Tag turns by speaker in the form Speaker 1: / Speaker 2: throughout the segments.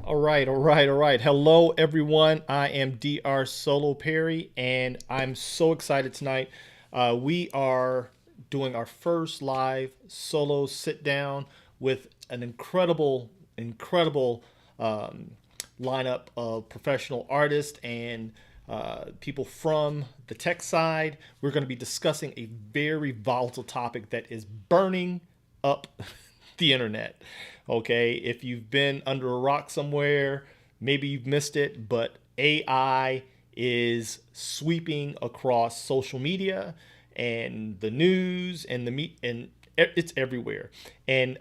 Speaker 1: All right. Hello, everyone. I am Dr. Solo Perry, and I'm so excited tonight. We are doing our first live solo sit down with an incredible um, lineup of professional artists and people from the tech side. We're going to be discussing a very volatile topic that is burning up the internet. Okay, if you've been under a rock somewhere, maybe you've missed it, but AI is sweeping across social media and the news and and it's everywhere. And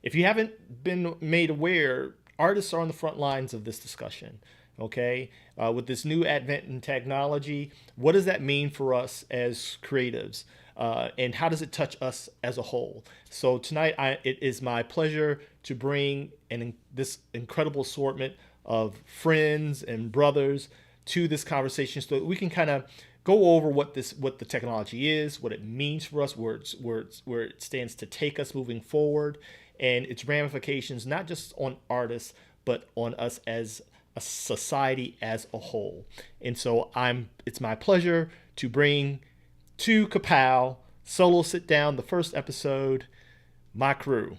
Speaker 1: if you haven't been made aware, artists are on the front lines of this discussion. Okay, with this new advent in technology, what does that mean for us as creatives? And how does it touch us as a whole? So tonight, it is my pleasure to bring this incredible assortment of friends and brothers to this conversation, so that we can kind of go over what the technology is, what it means for us, where it stands to take us moving forward, and its ramifications not just on artists but on us as a society as a whole. And so it's my pleasure to bring to Ka-Pow solo sit down, the first episode, my crew.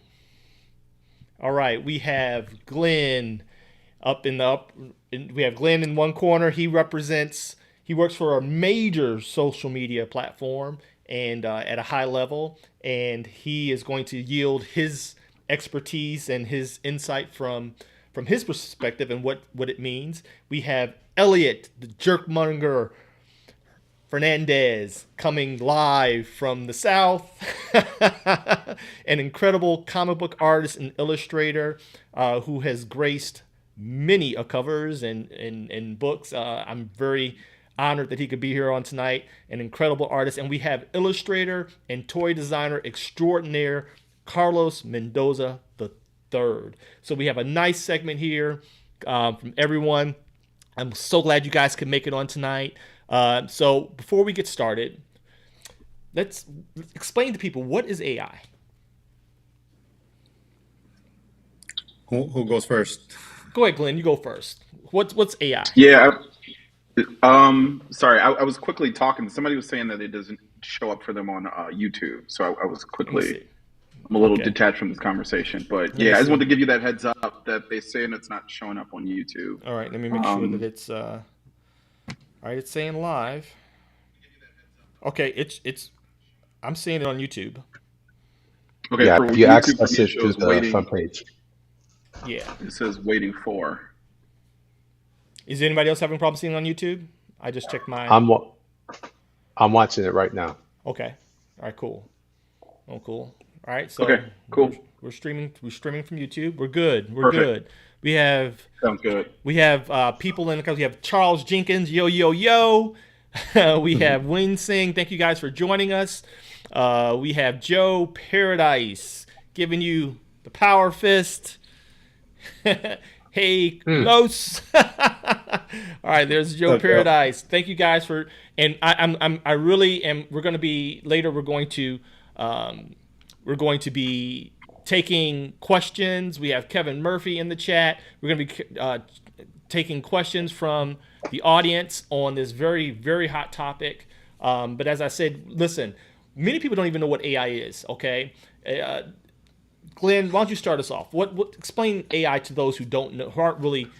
Speaker 1: All right, we have Glenn we have Glenn in one corner. He works for a major social media platform and at a high level, and he is going to yield his expertise and his insight from his perspective and what it means. We have Elliot, the jerkmonger Fernandez, coming live from the South, an incredible comic book artist and illustrator who has graced many a covers and books. I'm very honored that he could be here on tonight. An incredible artist. And we have illustrator and toy designer extraordinaire Carlos Mendoza the third. So we have a nice segment here from everyone. I'm so glad you guys could make it on tonight. So before we get started, let's explain to people, what is AI?
Speaker 2: Who goes first?
Speaker 1: Go ahead, Glenn. You go first. What's AI?
Speaker 3: Yeah. Sorry, I was quickly talking. Somebody was saying that it doesn't show up for them on YouTube. So I was
Speaker 1: Let me
Speaker 3: quickly,
Speaker 1: see.
Speaker 3: I'm a little
Speaker 1: Okay.
Speaker 3: detached from this conversation. But
Speaker 1: Let me
Speaker 3: yeah, I just
Speaker 1: see.
Speaker 3: wanted to give you that heads up that they're saying it's not showing up on YouTube.
Speaker 1: All right. Let me make sure that
Speaker 3: Um,
Speaker 1: it's all right. It's saying live. Okay. It's. I'm seeing it on YouTube.
Speaker 3: okay,
Speaker 4: Yeah,
Speaker 3: for
Speaker 4: if you
Speaker 3: YouTube, for
Speaker 4: access
Speaker 3: me, it
Speaker 4: it through
Speaker 3: shows
Speaker 4: the
Speaker 3: waiting.
Speaker 4: front page.
Speaker 1: Yeah.
Speaker 3: It says waiting for.
Speaker 1: Is anybody else having a problem seeing it on YouTube? I just checked mine.
Speaker 4: I'm wa- I'm watching it right now.
Speaker 1: Okay. All right. Cool. Oh, cool. All right.
Speaker 3: Okay,
Speaker 1: So we're
Speaker 3: cool.
Speaker 1: we're streaming. We're streaming from YouTube. We're good. We're
Speaker 3: Perfect.
Speaker 1: good. We have
Speaker 3: Sounds good.
Speaker 1: people in the country. We have Charles Jenkins. Yo yo yo. We have Win Singh. Thank you guys for joining us. We have Joe Paradise giving you the power fist. Hey,
Speaker 4: Hmm.
Speaker 1: close. All right, there's Joe
Speaker 2: Yep.
Speaker 1: Paradise. Thank you guys for, and I really am. We're going to be later. Um, we're going to be taking questions. We have Kevin Murphy in the chat. We're going to be taking questions from the audience on this very hot topic. But as I said, listen, many people don't even know what AI is. Okay, uh, Glenn, why don't you start us off? What explain AI to those who don't know, who aren't really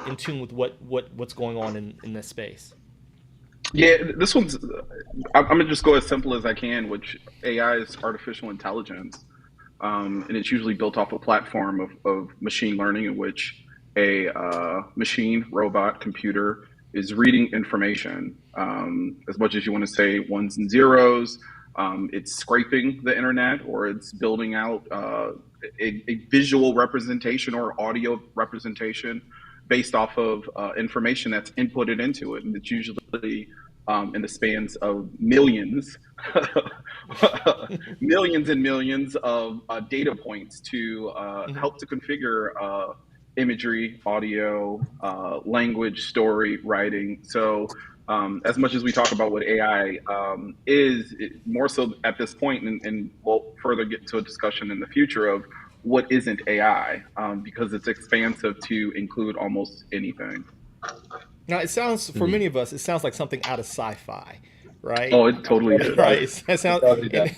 Speaker 1: in tune with what's going on in this space.
Speaker 3: Yeah, this one's. I'm gonna just go as simple as I can, which AI is artificial intelligence. And it's usually built off a platform of machine learning in which a machine, robot, computer is reading information. As much as you want to say ones and zeros, it's scraping the internet or it's building out a visual representation or audio representation based off of information that's inputted into it. And it's usually in the spans of millions, millions and millions of data points to
Speaker 1: Hmm.
Speaker 3: help to configure imagery, audio, language, story, writing. So, as much as we talk about what AI more so at this point, and we'll further get into a discussion in the future of what isn't AI, because it's expansive to include almost anything.
Speaker 1: Now, it sounds, for
Speaker 4: Mm.
Speaker 1: many of us, it sounds like something out of sci-fi, right?
Speaker 3: Oh, it totally
Speaker 4: Totally
Speaker 3: is.
Speaker 1: Right.
Speaker 4: does.
Speaker 1: That
Speaker 4: It
Speaker 1: sounds,
Speaker 4: totally does.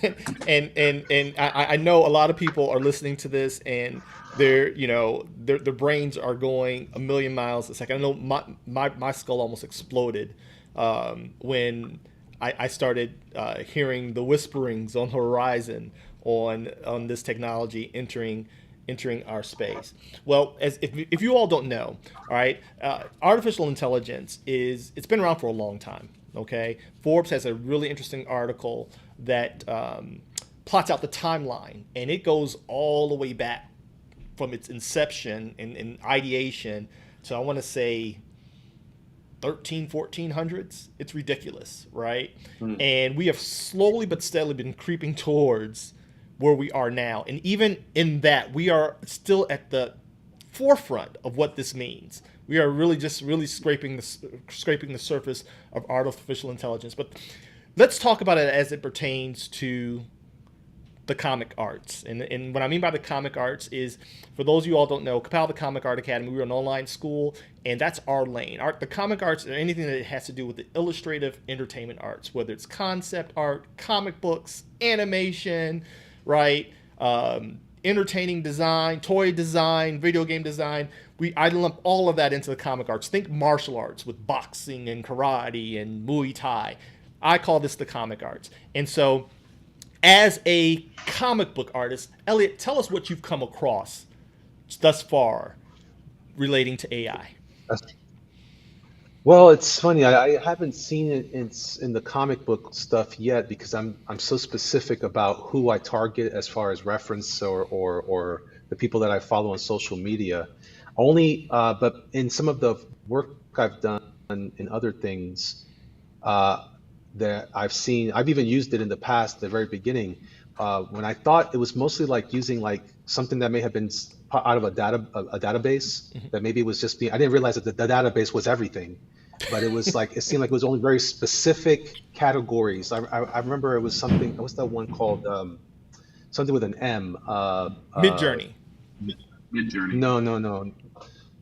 Speaker 1: and I know a lot of people are listening to this and their brains are going a million miles a second. I know my skull almost exploded when I started hearing the whisperings on the horizon on this technology entering our space. Well, as if you all don't know, all right, artificial intelligence it's been around for a long time. Okay, Forbes has a really interesting article that plots out the timeline, and it goes all the way back from its inception and ideation to, I want to say, 1400s. It's ridiculous, right?
Speaker 4: Mm.
Speaker 1: And we have slowly but steadily been creeping towards where we are now. And even in that, we are still at the forefront of what this means. We are really scraping the surface of artificial intelligence. But let's talk about it as it pertains to the comic arts. And what I mean by the comic arts is, for those of you all don't know, Ka-Pow, the Comic Art Academy, we're an online school, and that's our lane. The comic arts are anything that has to do with the illustrative entertainment arts, whether it's concept art, comic books, animation, right? Entertaining design, toy design, video game design. I lump all of that into the comic arts. Think martial arts with boxing and karate and Muay Thai. I call this the comic arts. And so, as a comic book artist, Elliot, tell us what you've come across thus far relating to AI.
Speaker 4: Well, it's funny. I haven't seen it in the comic book stuff yet because I'm so specific about who I target as far as reference or the people that I follow on social media. Only, but in some of the work I've done in other things, uh, that I've seen, I've even used it in the past, the very beginning, when I thought it was mostly like using like something that may have been out of a database, that maybe it was just being, I didn't realize that the database was everything, but it was like, it seemed like it was only very specific categories. I remember it was something, what's that one called? Something with an M.
Speaker 1: Mid Journey.
Speaker 3: Mid journey.
Speaker 4: No, no, no.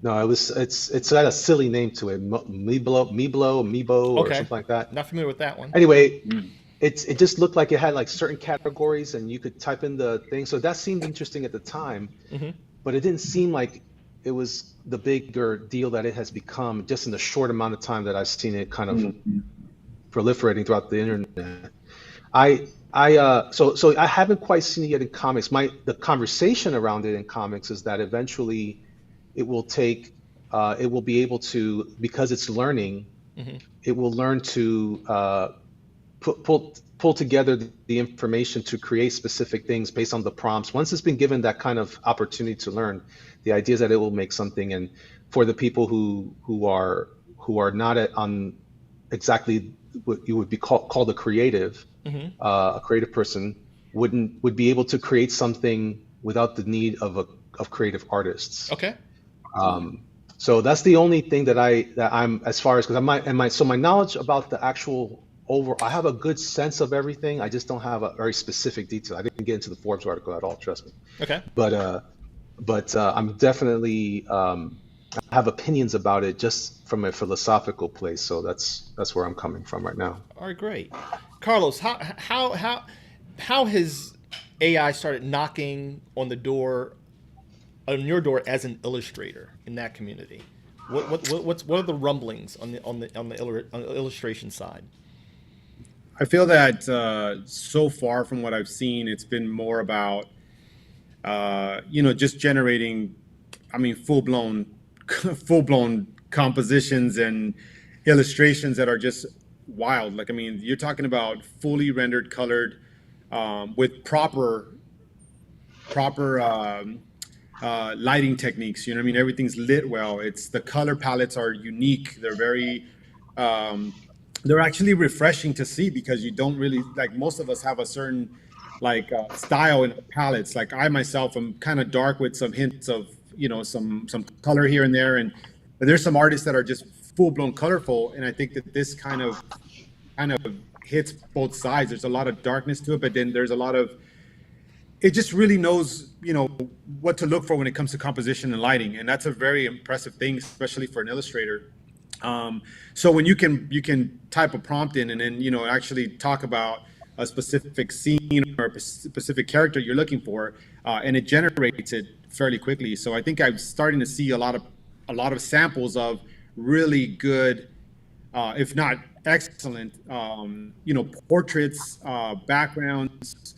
Speaker 4: No, it's got a silly name to it. Meebo, or
Speaker 1: Okay.
Speaker 4: something like that.
Speaker 1: Not familiar with that one.
Speaker 4: Anyway,
Speaker 3: Mm.
Speaker 4: it just looked like it had like certain categories and you could type in the thing. So that seemed interesting at the time,
Speaker 1: Mm-hmm.
Speaker 4: but it didn't seem like it was the bigger deal that it has become just in the short amount of time that I've seen it kind of
Speaker 3: Mm.
Speaker 4: proliferating throughout the internet. So I haven't quite seen it yet in comics. The conversation around it in comics is that eventually it will it will be able to, because it's learning,
Speaker 1: Mm-hmm.
Speaker 4: it will learn to pull together the information to create specific things based on the prompts. Once it's been given that kind of opportunity to learn, the idea is that it will make something. And for the people who are not on exactly what you would be called
Speaker 1: Mm-hmm.
Speaker 4: a creative person would be able to create something without the need of creative artists.
Speaker 1: Okay.
Speaker 4: So that's the only thing that I'm, as far as, because I might and my so my knowledge about the actual over, I have a good sense of everything. I just don't have a very specific detail. I didn't get into the Forbes article at all, trust me.
Speaker 1: Okay.
Speaker 4: But I'm definitely, I have opinions about it just from a philosophical place. So that's where I'm coming from right now.
Speaker 1: All right. Great. Carlos, how has AI started knocking on your door as an illustrator in that community? What are the rumblings on the illustration side?
Speaker 2: I feel that so far from what I've seen, it's been more about just generating, I mean, full blown compositions and illustrations that are just wild. Like, I mean, you're talking about fully rendered, colored, with proper lighting techniques. You know what I mean? Everything's lit well. It's the color palettes are unique. They're very they're actually refreshing to see because you don't really, like, most of us have a certain style in the palettes. Like, I myself am kind of dark with some hints of some color here and there, and but there's some artists that are just full blown colorful, and I think that this kind of hits both sides. There's a lot of darkness to it, but then there's a lot of it just really knows, what to look for when it comes to composition and lighting, and that's a very impressive thing, especially for an illustrator. So when you can type a prompt in and then actually talk about a specific scene or a specific character you're looking for, and it generates it fairly quickly. So I think I'm starting to see a lot of samples of really good, if not excellent, portraits, backgrounds,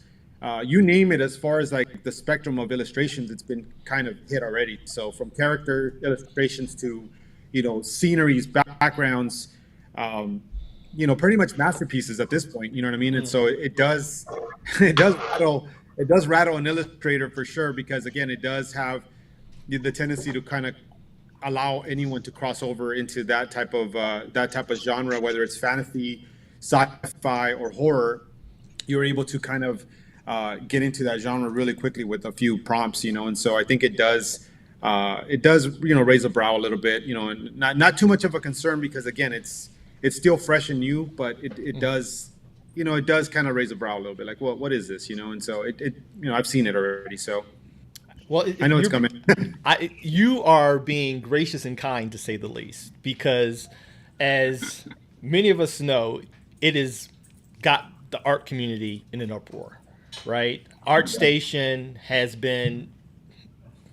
Speaker 2: you name it. As far as like the spectrum of illustrations, it's been kind of hit already. So from character illustrations to, sceneries, backgrounds, pretty much masterpieces at this point. You know what I mean? And so it does, it does rattle an illustrator for sure, because again, it does have the tendency to kind of allow anyone to cross over into that type of genre, whether it's fantasy, sci-fi, or horror. You're able to kind of get into that genre really quickly with a few prompts, and so I think it does raise a brow a little bit, and not too much of a concern, because again, it's still fresh and new, but it does kind of raise a brow a little bit, like what is this, and so I've seen it already, so
Speaker 1: Well,
Speaker 2: I know it's coming.
Speaker 1: you are being gracious and kind, to say the least, because as many of us know, it has got the art community in an uproar, right? ArtStation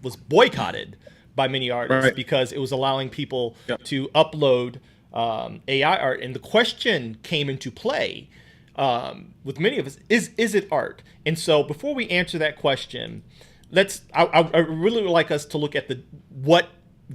Speaker 1: was boycotted by many artists
Speaker 2: Right.
Speaker 1: because it was allowing people
Speaker 2: Yep.
Speaker 1: to upload AI art, and the question came into play with many of us: is it art? And so, before we answer that question, I really would like us to look at what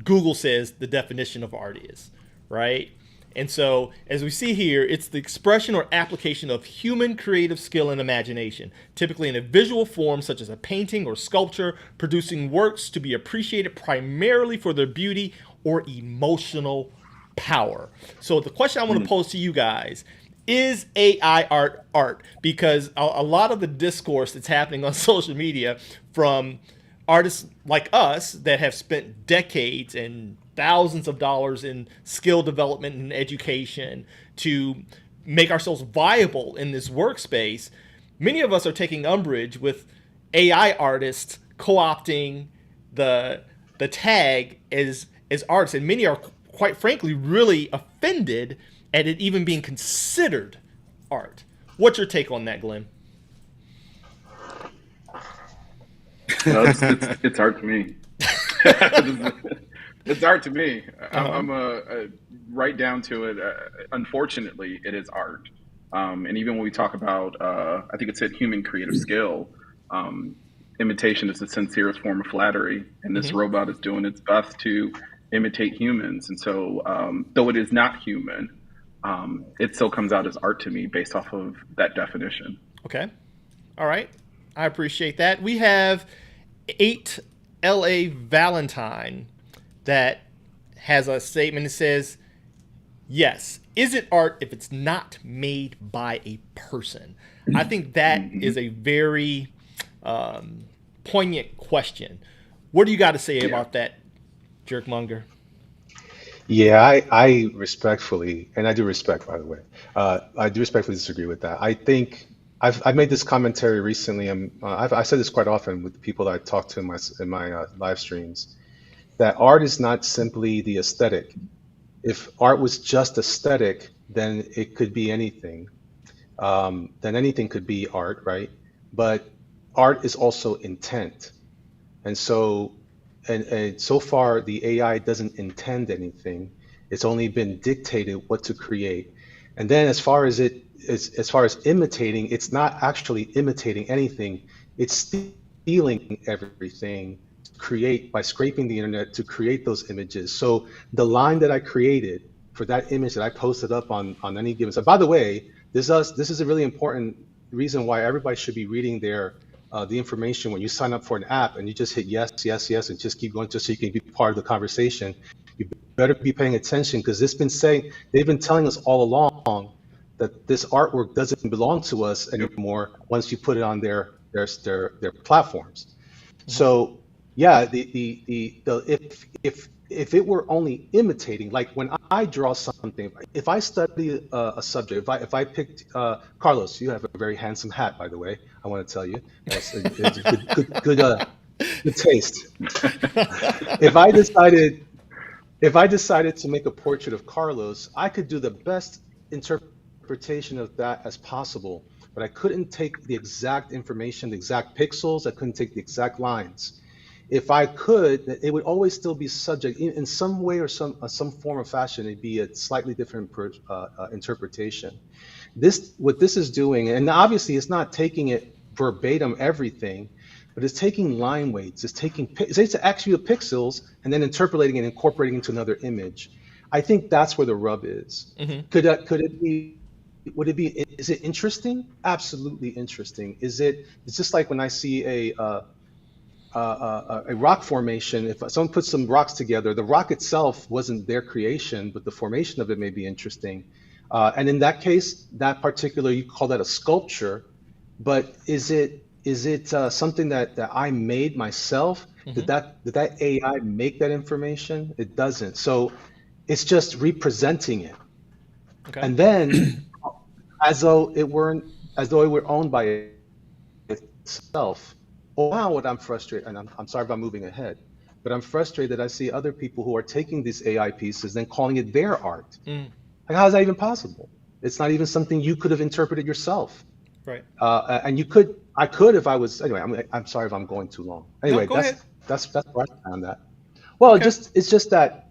Speaker 1: Google says the definition of art is, right? And so, as we see here, it's the expression or application of human creative skill and imagination, typically in a visual form such as a painting or sculpture, producing works to be appreciated primarily for their beauty or emotional power. So the question I want to pose to you guys: is AI art? Because a lot of the discourse that's happening on social media from artists like us that have spent decades and thousands of dollars in skill development and education to make ourselves viable in this workspace, many of us are taking umbrage with AI artists co-opting the tag as artists, and many are, quite frankly, really offended at it even being considered art. What's your take on that, Glenn?
Speaker 3: No, it's art to me. It's art to me. I'm right down to it. Unfortunately, it is art. And even when we talk about, I think it said human creative skill, imitation is the sincerest form of flattery. And this robot is doing its best to imitate humans. And so, though it is not human, it still comes out as art to me based off of that definition.
Speaker 1: Okay. All right. I appreciate that. We have 8 LA Valentine that has a statement that says, yes, is it art if it's not made by a person? I think that is a very poignant question. What do you got to say about that, Jerkmonger?
Speaker 4: Yeah, I respectfully, and I do respect, by the way, I do respectfully disagree with that. I think I've made this commentary recently. I said this quite often with the people that I talk to in my live streams, that art is not simply the aesthetic. If art was just aesthetic, then it could be anything. Then anything could be art, right? But art is also intent. And so, and so far, the AI doesn't intend anything. It's only been dictated what to create. And then as far as imitating, it's not actually imitating anything. It's stealing everything to create by scraping the internet to create those images. So the line that I created for that image that I posted up on any given. So by the way, this is a really important reason why everybody should be reading the information when you sign up for an app, and you just hit yes, yes, yes, and just keep going just so you can be part of the conversation. You better be paying attention, because they've been telling us all along that this artwork doesn't belong to us anymore once you put it on their platforms. So yeah, if if it were only imitating, like when I draw something, if I study a subject, if I picked Carlos, you have a very handsome hat, by the way. I want to tell you, it's good taste. If I decided if I decided to make a portrait of Carlos, I could do the best interpretation of that as possible, but I couldn't take the exact information, the exact pixels. I couldn't take the exact lines. If I could, it would always still be subject in some way or some form or fashion. It'd be a slightly different interpretation. This what this is doing, and obviously it's not taking it verbatim everything, but it's taking line weights. It's actually the pixels and then interpolating and incorporating into another image. I think that's where the rub is.
Speaker 1: Hmm.
Speaker 4: Could it be? Would it be? Is it interesting? Absolutely interesting. Is it? It's just like when I see a rock formation. If someone puts some rocks together, the rock itself wasn't their creation, but the formation of it may be interesting. And in that case, that particular, you call that a sculpture, but is it something that I made myself?
Speaker 1: Hmm.
Speaker 4: Did that AI make that information? It doesn't. So it's just representing it,
Speaker 1: Okay.
Speaker 4: and then as though it were owned by itself. Oh, now what I'm frustrated, and I'm sorry if I'm moving ahead, but I'm frustrated that I see other people who are taking these AI pieces and calling it their art.
Speaker 1: Mm,
Speaker 4: Like, how is that even possible? It's not even something you could have interpreted yourself.
Speaker 1: right.
Speaker 4: And I could if I was. Anyway, I'm sorry if I'm going too long.
Speaker 1: No,
Speaker 4: Anyway,
Speaker 1: go ahead.
Speaker 4: that's where I found that. Well,
Speaker 1: Okay.
Speaker 4: it's just that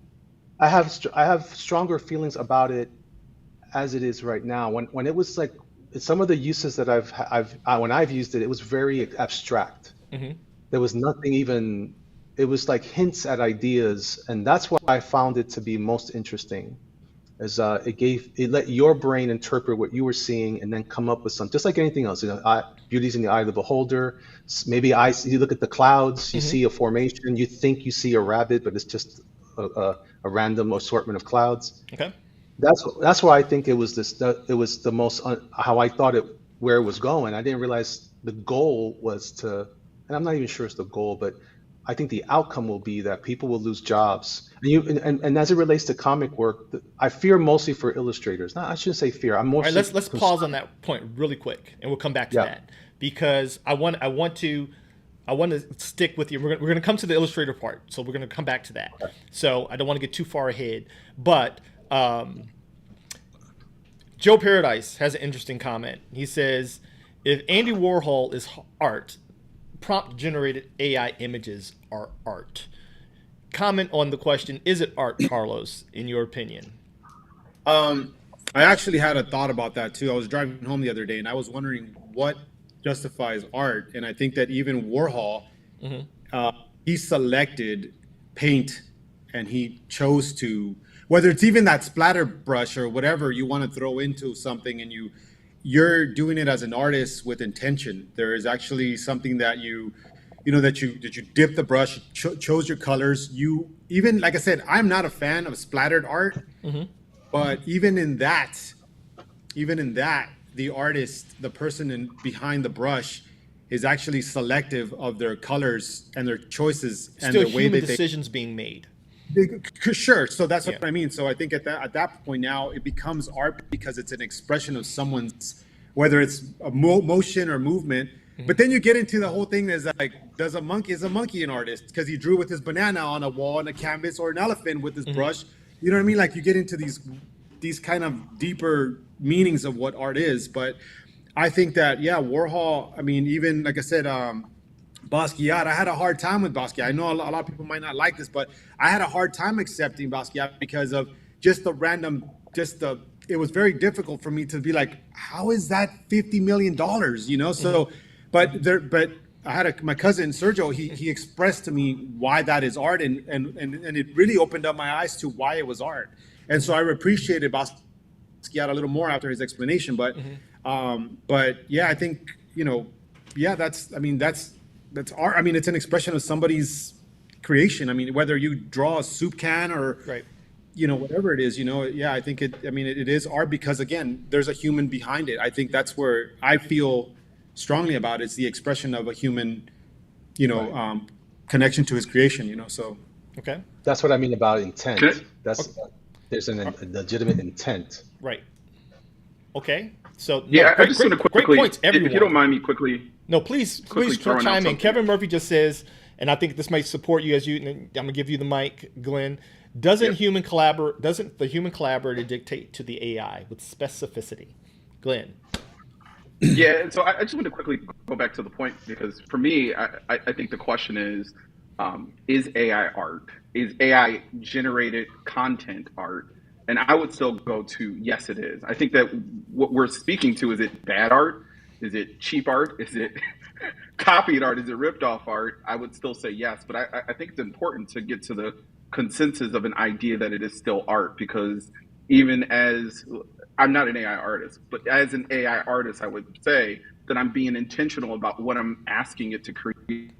Speaker 4: I have stronger feelings about it as it is right now. When it was like some of the uses that when I've used it, it was very abstract.
Speaker 1: Hmm.
Speaker 4: There was nothing even. It was like hints at ideas, and that's what I found it to be most interesting. Is it let your brain interpret what you were seeing and then come up with some, just like anything else. Beauty's in the eye of the beholder. Maybe you look at the clouds, you
Speaker 1: Hmm.
Speaker 4: see a formation, you think you see a rabbit, but it's just a random assortment of clouds.
Speaker 1: Okay.
Speaker 4: That's why I think it was the most how I thought where it was going. I didn't realize the goal was to, and I'm not even sure it's the goal, but I think the outcome will be that people will lose jobs. And as it relates to comic work, I fear mostly for illustrators. No, I shouldn't say fear. I'm
Speaker 1: All right.
Speaker 4: mostly
Speaker 1: Let's pause on that point really quick, and we'll come back to
Speaker 4: yeah.
Speaker 1: that because I want to stick with you. We're gonna come to the illustrator part, so we're gonna come back to that. So I don't want to get too far ahead, but Joe Paradise has an interesting comment. He says, "If Andy Warhol is art, prompt generated AI images are art." Comment on the question: is it art, Carlos? In your opinion?
Speaker 2: Um, I actually had a thought about that too. I was driving home the other day and I was wondering what justifies art. And I think that even Warhol,
Speaker 1: Hmm.
Speaker 2: uh, he selected paint and he chose to, whether it's even that splatter brush or whatever you want to throw into something, and you're doing it as an artist with intention. There is actually something that you dip the brush, chose your colors. You even, like I said, I'm not a fan of splattered art,
Speaker 1: Hmm.
Speaker 2: but even in that, the artist, the person behind the brush, is actually selective of their colors and their choices and
Speaker 1: Still
Speaker 2: the way
Speaker 1: human
Speaker 2: that
Speaker 1: decisions being made.
Speaker 2: sure. So that's
Speaker 1: Yeah.
Speaker 2: what I mean. So I think at that point now it becomes art because it's an expression of someone's, whether it's a motion or movement.
Speaker 1: Hmm.
Speaker 2: But then you get into the whole thing that's like, is a monkey an artist because he drew with his banana on a wall on a canvas, or an elephant with his
Speaker 1: Hmm.
Speaker 2: brush? You know what I mean? Like you get into these kind of deeper meanings of what art is. But I think that, yeah, Warhol. I mean, even like I said, Basquiat. I had a hard time with Basquiat. I know a lot of people might not like this, but I had a hard time accepting Basquiat because of just the random, just the. It was very difficult for me to be like, how is that $50 million?
Speaker 1: Hmm.
Speaker 2: So, but I had my cousin Sergio. He expressed to me why that is art, and it really opened up my eyes to why it was art, and so I appreciated Basquiat a little more after his explanation.
Speaker 1: Hmm.
Speaker 2: But yeah, I think yeah, that's art. I mean, it's an expression of somebody's creation. I mean, whether you draw a soup can or
Speaker 1: Right.
Speaker 2: whatever it is, yeah, I think I mean, it is art because again, there's a human behind it. I think that's where I feel strongly about it. It's the expression of a human, you know,
Speaker 4: Right.
Speaker 2: connection to his creation. So
Speaker 1: Okay.
Speaker 4: That's what I mean about
Speaker 3: Can
Speaker 4: intent.
Speaker 1: Okay.
Speaker 4: There's a legitimate intent.
Speaker 1: Right. Okay. So no,
Speaker 3: Yeah, I
Speaker 1: great,
Speaker 3: just want to
Speaker 1: great
Speaker 3: quickly,
Speaker 1: points,
Speaker 3: if you don't
Speaker 1: everyone.
Speaker 3: mind me quickly,
Speaker 1: No, please,
Speaker 3: quickly
Speaker 1: please
Speaker 3: throwing out
Speaker 1: chime in.
Speaker 3: something.
Speaker 1: Kevin Murphy just says, and I think this might support you as you. And I'm gonna give you the mic, Glenn. Doesn't
Speaker 3: Yep.
Speaker 1: human collaborate? Doesn't the human collaborator dictate to the AI with specificity? Glenn.
Speaker 3: Yeah, so I just want to quickly go back to the point because for me, I think the question is AI art? Is AI generated content art? And I would still go to yes, it is. I think that what we're speaking to is it bad art? Is it cheap art? Is it copied art? Is it ripped off art? I would still say yes, but I think it's important to get to the consensus of an idea that it is still art because even as I'm not an AI artist, but as an AI artist, I would say that I'm being intentional about what I'm asking it to create.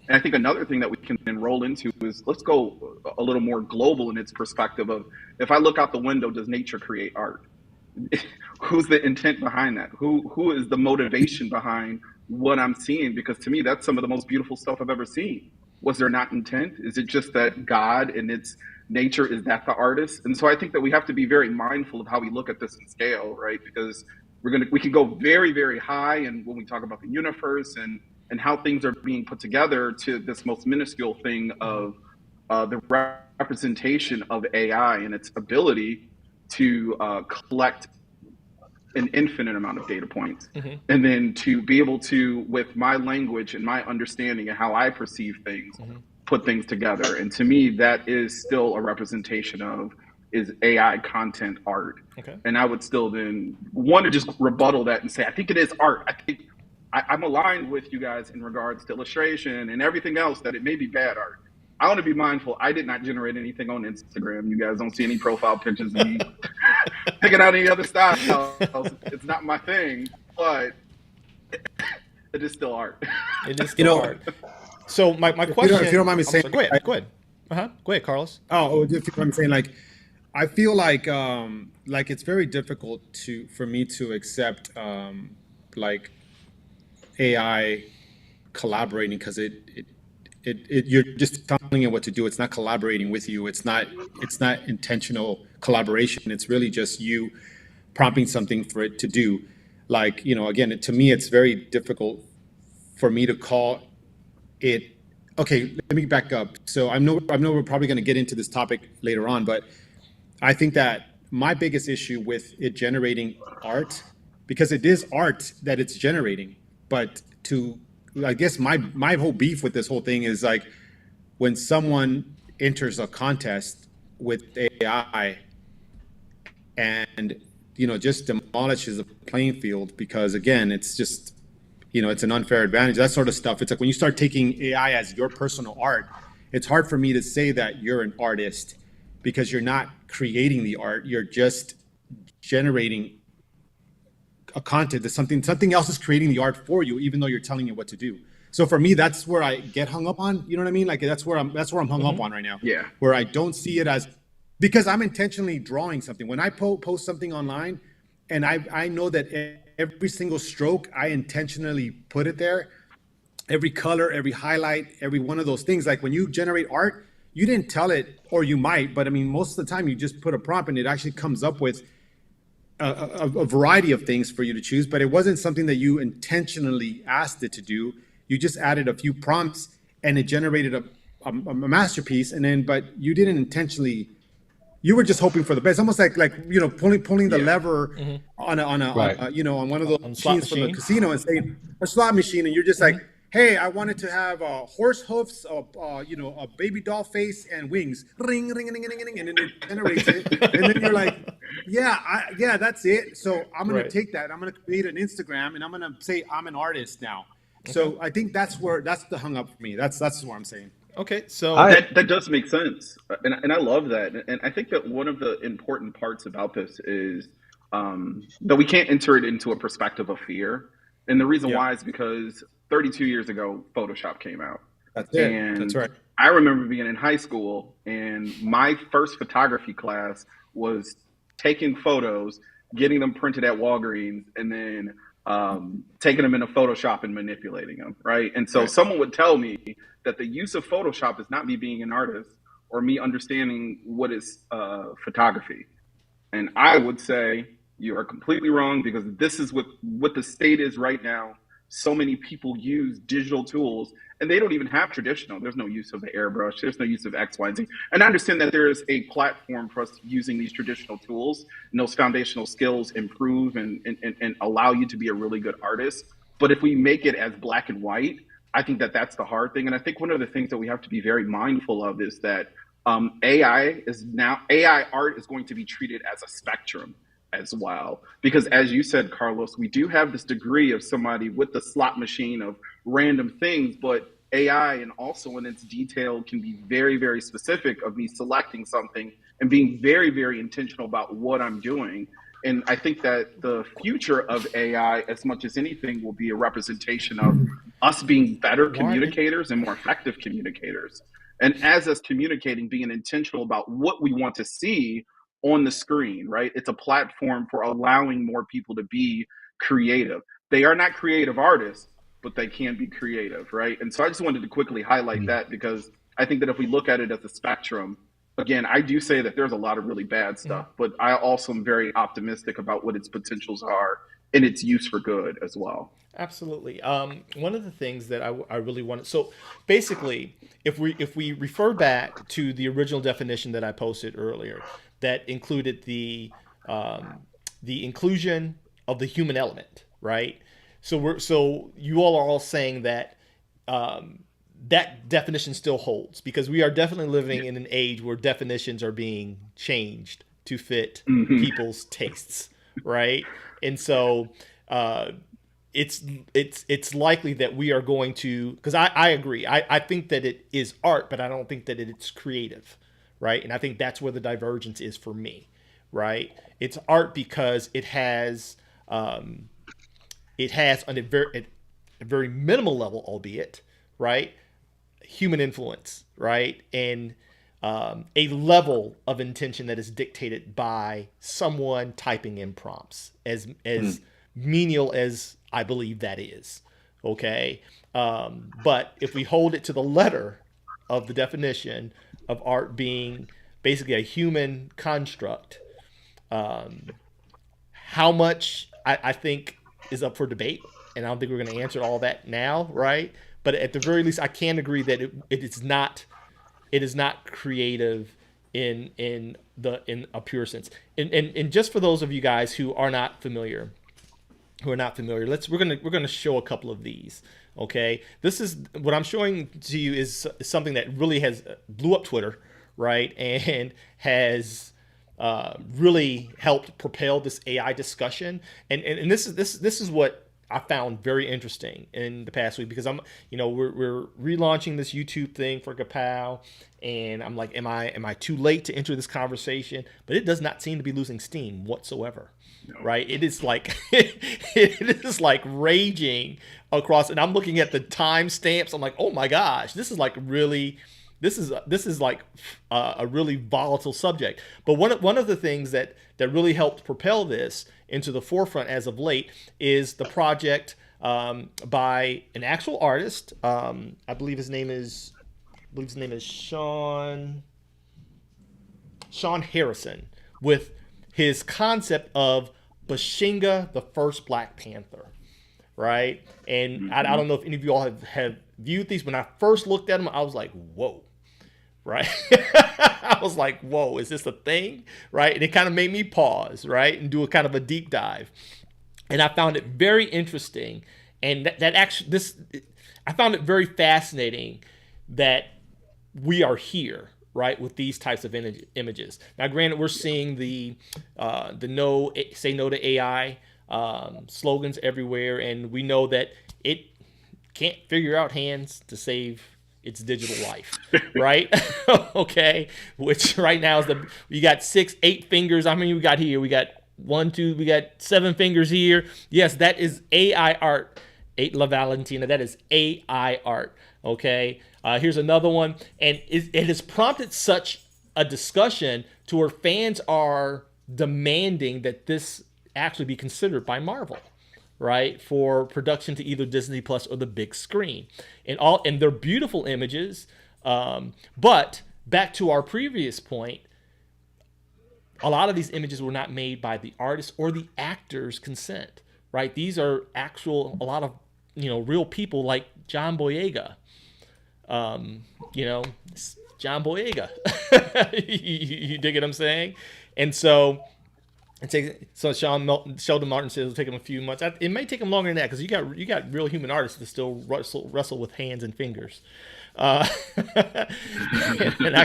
Speaker 3: And I think another thing that we can then roll into is let's go a little more global in its perspective of if I look out the window, does nature create art? Who's the intent behind that? Who is the motivation behind what I'm seeing? Because to me, that's some of the most beautiful stuff I've ever seen. Was there not intent? Is it just that God and its nature is that the artist? And so I think that we have to be very mindful of how we look at this in scale, right? Because we can go very, very high, and when we talk about the universe and how things are being put together to this most minuscule thing of the representation of AI and its ability to collect an infinite amount of data points.
Speaker 1: Mm-hmm.
Speaker 3: And then to be able to, with my language and my understanding and how I perceive things,
Speaker 1: Mm-hmm.
Speaker 3: put things together. And to me, that is still a representation of is AI content art.
Speaker 1: Okay.
Speaker 3: And I would still then want to just rebuttal that and say, I think it is art. I think I'm aligned with you guys in regards to illustration and everything else that it may be bad art. I want to be mindful. I did not generate anything on Instagram. You guys don't see any profile pictures of me picking out any other styles. It's not my thing, but it is still art.
Speaker 1: It is
Speaker 2: You
Speaker 1: still
Speaker 2: know,
Speaker 1: art. So my
Speaker 2: if you don't
Speaker 1: question.
Speaker 2: mind me
Speaker 1: I'm
Speaker 2: saying,
Speaker 1: sorry. Go ahead. Go ahead. Go ahead, Carlos.
Speaker 2: if you know what I'm saying, like, I feel like it's very difficult for me to accept like AI collaborating because you're just telling it what to do. It's not collaborating with you. It's not intentional collaboration. It's really just you prompting something for it to do. Like, again, to me, it's very difficult for me to call it. Okay, let me back up. So I know we're probably going to get into this topic later on, but I think that my biggest issue with it generating art, because it is art that it's generating, but I guess my whole beef with this whole thing is like when someone enters a contest with AI and just demolishes the playing field because again it's just it's an unfair advantage, that sort of stuff. It's like when you start taking AI as your personal art, it's hard for me to say that you're an artist because you're not creating the art, you're just generating a content that something else is creating the art for you, even though you're telling it what to do. So for me, that's where I get hung up on. You know what I mean? Like that's where I'm hung up on right now.
Speaker 3: Yeah.
Speaker 2: Where I don't see it as because I'm intentionally drawing something. When I post something online, and I know that every single stroke I intentionally put it there, every color, every highlight, every one of those things. Like when you generate art, you didn't tell it, or you might, but I mean, most of the time you just put a prompt and it actually comes up with a variety of things for you to choose, but it wasn't something that you intentionally asked it to do. You just added a few prompts and it generated a masterpiece. And then, but you didn't intentionally. You were just hoping for the best. Almost like pulling the
Speaker 3: Yeah.
Speaker 2: lever on
Speaker 4: Right.
Speaker 2: on one of those
Speaker 1: On slot
Speaker 2: machines from the
Speaker 1: machine.
Speaker 2: casino and saying a slot machine, and you're just like, hey, I wanted to have horse hoofs, a baby doll face, and wings. Ring, ring, ring, ring, ring, and then it generates it, and then you're like, yeah, that's it. So I'm gonna
Speaker 1: Right.
Speaker 2: take that. I'm gonna create an Instagram, and I'm gonna say I'm an artist now. So I think that's the hung up for me. That's what I'm saying.
Speaker 1: Okay. So
Speaker 4: I
Speaker 3: That does make sense, and I love that. And I think that one of the important parts about this is that we can't enter it into a perspective of fear. And the reason
Speaker 2: Yeah,
Speaker 3: why is because 32 years ago, Photoshop came out.
Speaker 2: that's it. That's
Speaker 3: And
Speaker 2: right.
Speaker 3: I remember being in high school, and my first photography class was taking photos, getting them printed at Walgreens, and then taking them into Photoshop and manipulating them, right? And so
Speaker 2: Right.
Speaker 3: someone would tell me that the use of Photoshop is not me being an artist or me understanding what is photography. And I would say you are completely wrong, because this is what the state is right now. So many people use digital tools and they don't even have traditional. There's no use of the airbrush. There's no use of X, Y, and Z. And I understand that there is a platform for us using these traditional tools and those foundational skills improve and allow you to be a really good artist. But if we make it as black and white, I think that that's the hard thing. And I think one of the things that we have to be very mindful of is that AI art is going to be treated as a spectrum as well. Because as you said, Carlos, we do have this degree of somebody with the slot machine of random things, but AI and also in its detail can be very, very specific of me selecting something and being very, very intentional about what I'm doing. And I think that the future of AI, as much as anything, will be a representation of us being better communicators and more effective communicators. And as us communicating, being intentional about what we want to see on the screen, right? It's a platform for allowing more people to be creative. They are not creative artists, but they can be creative, right? And so I just wanted to quickly highlight that, because I think that if we look at it as a spectrum, again, I do say that there's a lot of really bad stuff, but I also am very optimistic about what its potentials are and its use for good as well.
Speaker 1: Absolutely. One of the things that I really wanted, so basically, if we refer back to the original definition that I posted earlier, that included the inclusion of the human element, right? So you all are saying that that definition still holds, because we are definitely living in an age where definitions are being changed to fit people's tastes, right? And so it's likely that we are going to, because I agree. I think that it is art, but I don't think that it's creative, right? And I think that's where the divergence is for me, right? It's art because it has on a very minimal level, albeit, right, human influence, right, and a level of intention that is dictated by someone typing in prompts, as menial as I believe that is. Okay, but if we hold it to the letter of the definition of art being basically a human construct, how much I think is up for debate, and I don't think we're going to answer all that now, right? But at the very least, I can agree that it is not creative in a pure sense. And just for those of you guys who are not familiar, we're gonna show a couple of these. Okay, this is what I'm showing to you is something that really has blew up Twitter, right, and has really helped propel this AI discussion. And this is what I found very interesting in the past week, because we're relaunching this YouTube thing for Ka-Pow, and I'm like, am I too late to enter this conversation? But it does not seem to be losing steam whatsoever. No. Right? It is like it is like raging across, and I'm looking at the timestamps. I'm like, oh my gosh, this is like really. This is like a really volatile subject. But one of the things that really helped propel this into the forefront as of late is the project by an actual artist. I believe his name is Sean Harrison, with his concept of Bashinga, the first Black Panther. Right? And I don't know if any of you all have viewed these. When I first looked at them, I was like, whoa. Right? I was like, whoa, is this a thing? Right? And it kind of made me pause, right? And do a kind of a deep dive. And I found it very interesting. And I found it very fascinating that we are here, right, with these types of images. Now, granted, we're seeing the say no to AI slogans everywhere, and we know that it can't figure out hands to save its digital life, right? Okay, which right now is we got 6, 8 fingers. How many we got here? We got 1, 2, we got 7 fingers here. Yes, that is AI art. 8 La Valentina, that is AI art. Okay, here's another one, and it has prompted such a discussion to where fans are demanding that this actually be considered by Marvel, right, for production to either Disney Plus or the big screen, and they're beautiful images. But back to our previous point, a lot of these images were not made by the artist or the actor's consent, right? These are a lot of real people like John Boyega. Um, you know, John Boyega. You dig what I'm saying? And so Sheldon Martin says it'll take him a few months. It may take him longer than that because you got real human artists that still wrestle with hands and fingers. Uh, and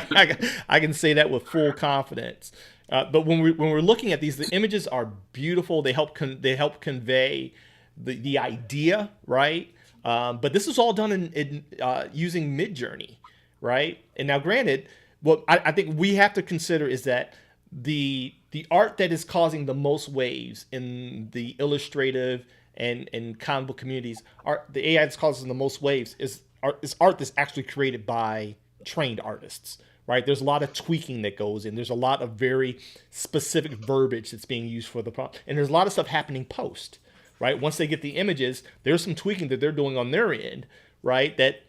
Speaker 1: I can say that with full confidence. But when we're looking at these, the images are beautiful. They help convey the idea, right? But this is all done in using Midjourney, right? And now, granted, what I think we have to consider is that the art that is causing the most waves in the illustrative and comic book communities, the AI that's causing the most waves is art that's actually created by trained artists, right? There's a lot of tweaking that goes in. There's a lot of very specific verbiage that's being used for the prompt, and there's a lot of stuff happening post, right? Once they get the images, there's some tweaking that they're doing on their end, right? That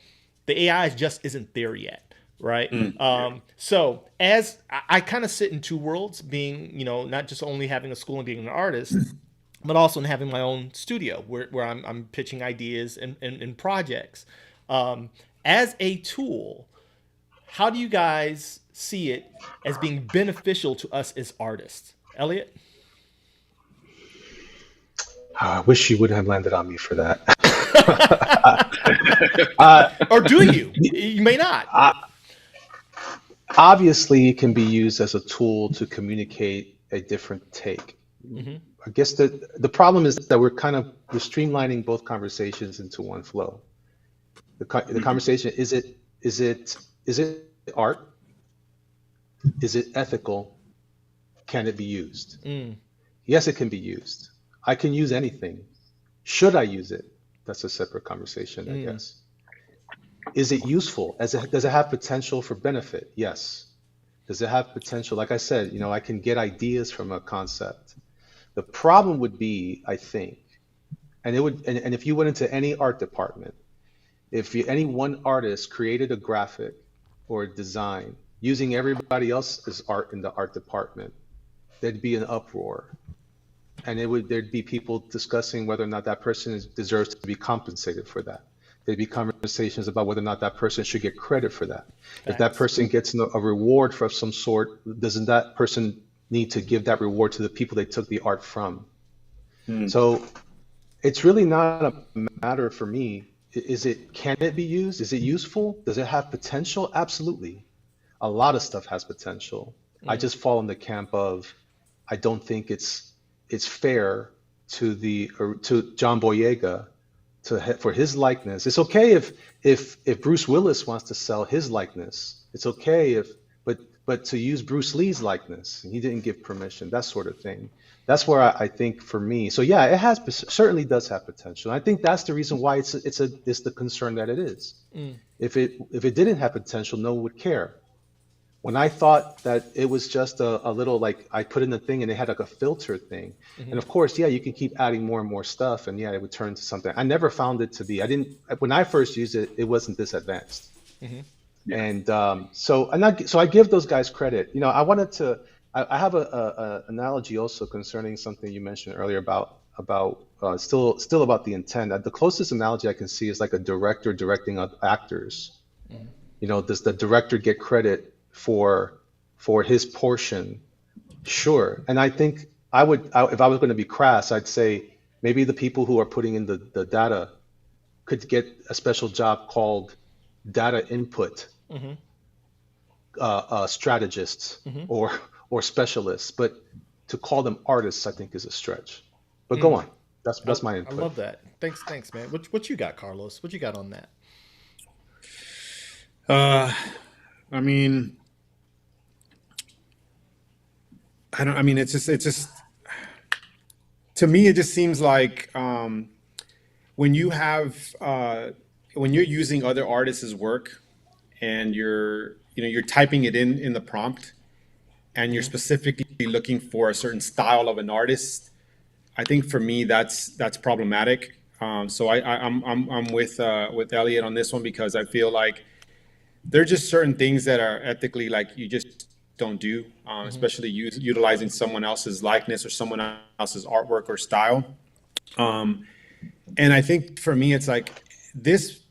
Speaker 1: the AI just isn't there yet, right? So as I kind of sit in two worlds, being not just only having a school and being an artist, but also in having my own studio where I'm pitching ideas and projects. As a tool, how do you guys see it as being beneficial to us as artists? Elliot?
Speaker 4: I wish you would have landed on me for that.
Speaker 1: Or do you? You may not.
Speaker 4: Obviously, it can be used as a tool to communicate a different take.
Speaker 1: Hmm.
Speaker 4: I guess the problem is that we're streamlining both conversations into one flow. The conversation is it art? Is it ethical? Can it be used?
Speaker 1: Mm.
Speaker 4: Yes, it can be used. I can use anything. Should I use it? That's a separate conversation, I
Speaker 1: Mm.
Speaker 4: guess. Is it useful? Does it have potential for benefit? Yes. Does it have potential? Like I said, I can get ideas from a concept. The problem would be, I think, and if you went into any art department, any one artist created a graphic or a design using everybody else's art in the art department, there'd be an uproar. And there'd be people discussing whether or not that person deserves to be compensated for that. There'd be conversations about whether or not that person should get credit for that. If that
Speaker 1: Facts.
Speaker 4: person gets a reward for some sort, doesn't that person need to give that reward to the people they took the art from? So it's really not a matter for me. Can it be used? Is it useful? Does it have potential? Absolutely. A lot of stuff has potential. I
Speaker 1: Mm.
Speaker 4: just fall in the camp of, I don't think it's fair to John Boyega for his likeness. It's okay if Bruce Willis wants to sell his likeness. It's okay but to use Bruce Lee's likeness, and he didn't give permission, that sort of thing. That's where I think for me. So yeah, certainly does have potential. I think that's the reason why it's the concern that it is.
Speaker 1: Mm.
Speaker 4: If it didn't have potential, no one would care. When I thought that it was just a little, like, I put in the thing and it had like a filter thing.
Speaker 1: Hmm.
Speaker 4: And of course, yeah, you can keep adding more and more stuff, and yeah, it would turn into something. I never found it to be, when I first used it, it wasn't this advanced.
Speaker 1: Hmm.
Speaker 3: Yeah.
Speaker 4: And so I give those guys credit. I have a analogy also concerning something you mentioned earlier about still about the intent. The closest analogy I can see is like a director directing actors. Does the director get credit for his portion? Sure. And I think if I was going to be crass, I'd say maybe the people who are putting in the data could get a special job called data input
Speaker 1: Hmm.
Speaker 4: strategists
Speaker 1: Hmm.
Speaker 4: or specialists, but to call them artists, I think, is a stretch. But go
Speaker 1: Mm.
Speaker 4: on. That's my
Speaker 1: I
Speaker 4: input.
Speaker 1: love that. Thanks, man. What you got, Carlos? What you got on that?
Speaker 2: Uh, I mean, it's just to me, it just seems like when you have when you're using other artists' work and you're typing it in the prompt and you're
Speaker 1: Hmm.
Speaker 2: specifically looking for a certain style of an artist, I think for me that's problematic. So I'm with Elliot on this one because I feel like there's just certain things that are ethically like you just don't do,
Speaker 1: Mm-hmm.
Speaker 2: especially utilizing someone else's likeness or someone else's artwork or style. Um, and I think for me, it's like this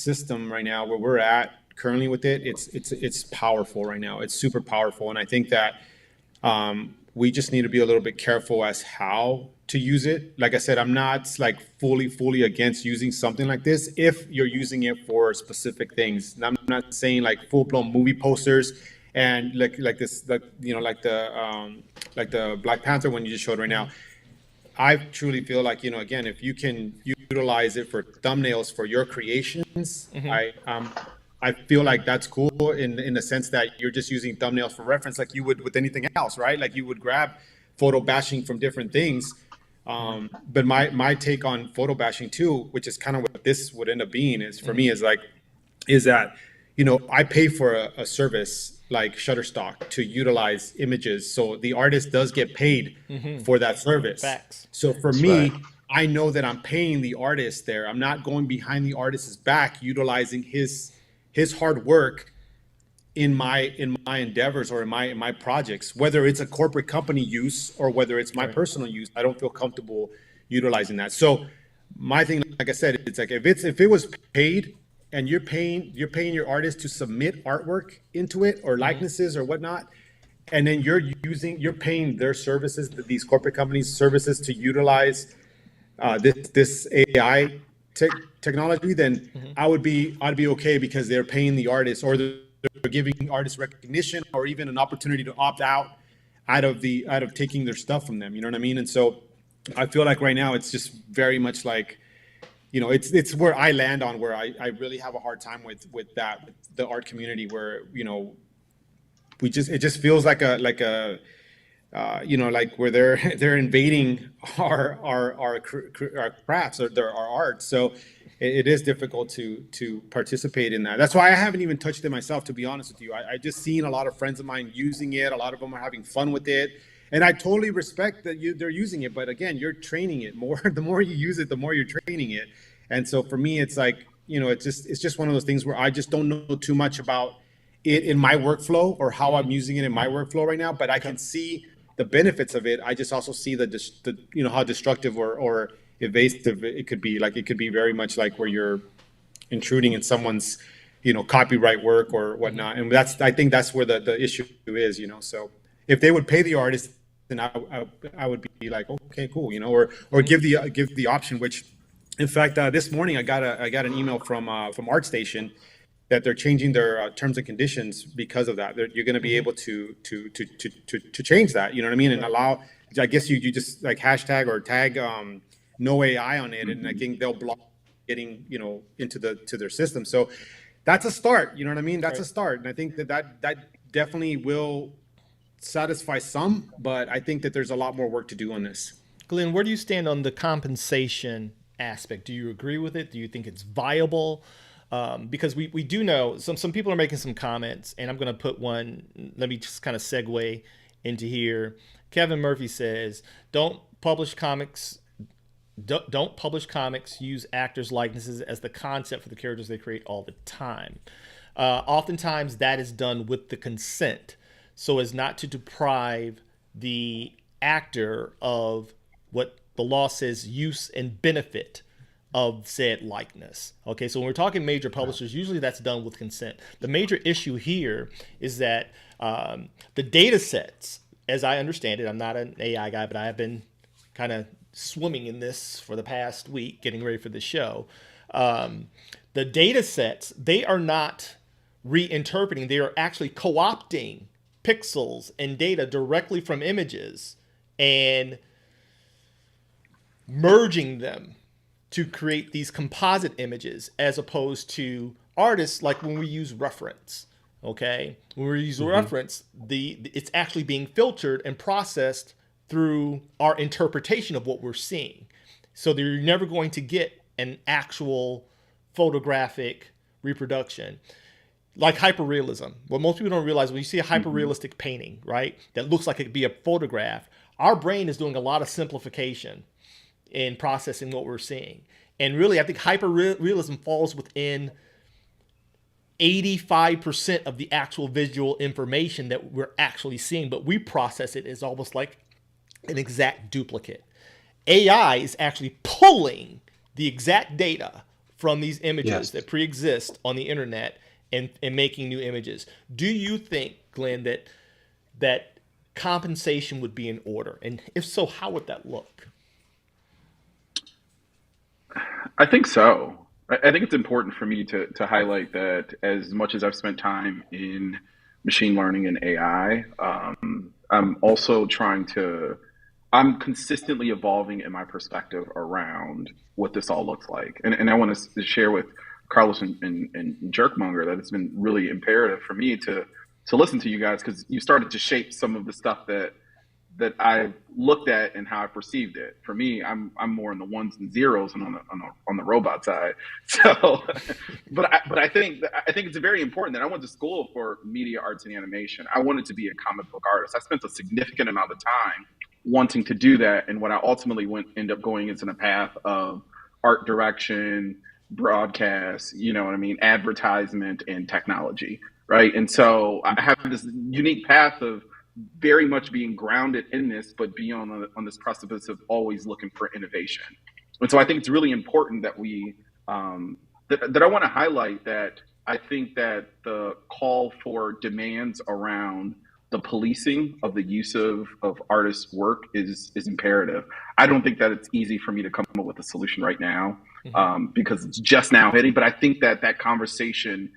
Speaker 2: system right now where we're at currently with it. It's powerful right now. It's super powerful, and I think that we just need to be a little bit careful as how to use it. Like I said, I'm not like fully against using something like this if you're using it for specific things. And I'm not saying like full blown movie posters and like this like like the Black Panther one you just showed right
Speaker 1: Mm-hmm.
Speaker 2: now. I truly feel like, again, if you can utilize it for thumbnails for your creations,
Speaker 1: Mm-hmm.
Speaker 2: I feel like that's cool in the sense that you're just using thumbnails for reference, like you would with anything else, right? Like you would grab photo bashing from different things. But my take on photo bashing too, which is kind of what this would end up being, is for
Speaker 1: Mm-hmm.
Speaker 2: me is that I pay for a service like Shutterstock to utilize images, so the artist does get paid
Speaker 1: Mm-hmm.
Speaker 2: for that service.
Speaker 1: Facts.
Speaker 2: So for
Speaker 4: That's right.
Speaker 2: me, I know that I'm paying the artist there. I'm not going behind the artist's back utilizing his hard work in my endeavors or in my projects, whether it's a corporate company use or whether it's my
Speaker 1: Right.
Speaker 2: personal use. I don't feel comfortable utilizing that. So my thing, like I said, it's like if it was paid and you're paying your artist to submit artwork into it or
Speaker 1: Mm-hmm.
Speaker 2: likenesses or whatnot, and then you're paying their services, these corporate companies services to utilize this AI technology, then
Speaker 1: Mm-hmm.
Speaker 2: I'd be okay because they're paying the artist or they're giving artists recognition or even an opportunity to opt out of taking their stuff from them. You know what I mean? And so I feel like right now it's just very much like, it's where I land on where I really have a hard time with that, with the art community where, it just feels like a like where they're invading our crafts or our art. So it is difficult to participate in that. That's why I haven't even touched it myself, to be honest with you. I just seen a lot of friends of mine using it. A lot of them are having fun with it, and I totally respect that they're using it. But again, you're training it more. The more you use it, the more you're training it. And so for me, it's like, it's just one of those things where I just don't know too much about it in my workflow or how
Speaker 1: Mm-hmm.
Speaker 2: I'm using it in my workflow right now. But I
Speaker 1: Okay.
Speaker 2: can see the benefits of it. I just also see the how destructive or evasive it could be. Like it could be very much like where you're intruding in someone's copyright work or
Speaker 1: Mm-hmm.
Speaker 2: whatnot. And I think that's where the issue is. So if they would pay the artist, then I would be like, okay, cool. Or
Speaker 1: Mm-hmm.
Speaker 2: give the option. Which, in fact, this morning I got an email from ArtStation that they're changing their terms and conditions because of that. You're going to be
Speaker 1: Mm-hmm.
Speaker 2: able to change that. You know what I mean? And
Speaker 1: Right.
Speaker 2: allow. I guess you just like hashtag or tag no AI on it, and I think they'll block getting into to their system. So that's a start. You know what I mean? That's a
Speaker 1: Right.
Speaker 2: start, and I think that definitely will satisfy some, but I think that there's a lot more work to do on this.
Speaker 1: Glenn, where do you stand on the compensation aspect? Do you agree with it? Do you think it's viable? Because we do know some people are making some comments, and I'm going to put one. Let me just kind of segue into here. Kevin Murphy says, "Don't publish comics. Don't publish comics. Use actors' likenesses as the concept for the characters they create all the time. Oftentimes, that is done with the consent, so as not to deprive the actor of what the law says use and benefit of said likeness." Okay, so when we're talking major publishers, usually that's done with consent. The major issue here is that the data sets, as I understand it, I'm not an AI guy, but I have been kind of swimming in this for the past week, getting ready for the show. The data sets, they are not reinterpreting, they are actually co opting pixels and data directly from images and merging them to create these composite images, as opposed to artists, like when we use reference. Okay, when we use reference, it's actually being filtered and processed through our interpretation of what we're seeing. So that you're never going to get an actual photographic reproduction. Like hyperrealism. What most people don't realize, when you see a hyperrealistic painting, right, that looks like it could be a photograph, our brain is doing a lot of simplification in processing what we're seeing. And really, I think hyper realism falls within 85% of the actual visual information that we're actually seeing, but we process it as almost like an exact duplicate. AI is actually pulling the exact data from these images
Speaker 4: Yes.
Speaker 1: that pre-exist on the internet and making new images. Do you think, Glenn, that compensation would be in order? And if so, how would that look?
Speaker 3: I think so. I think it's important for me to highlight that as much as I've spent time in machine learning and AI, I'm also I'm consistently evolving in my perspective around what this all looks like. And I want to share with Carlos and Jerkmonger that it's been really imperative for me to listen to you guys, because you started to shape some of the stuff that I looked at and how I perceived it. For me, I'm more in the ones and zeros and on the robot side. So, but I think it's very important that I went to school for media arts and animation. I wanted to be a comic book artist. I spent a significant amount of time wanting to do that, and what I ultimately end up going is in a path of art direction, broadcast, you know what I mean, advertisement, and technology, right? And so I have this unique path of very much being grounded in this, but be on this precipice of always looking for innovation. And so I think it's really important that that I want to highlight that I think that the call for demands around the policing of the use of artists' work is imperative. I don't think that it's easy for me to come up with a solution right now, because it's just now hitting. But I think that conversation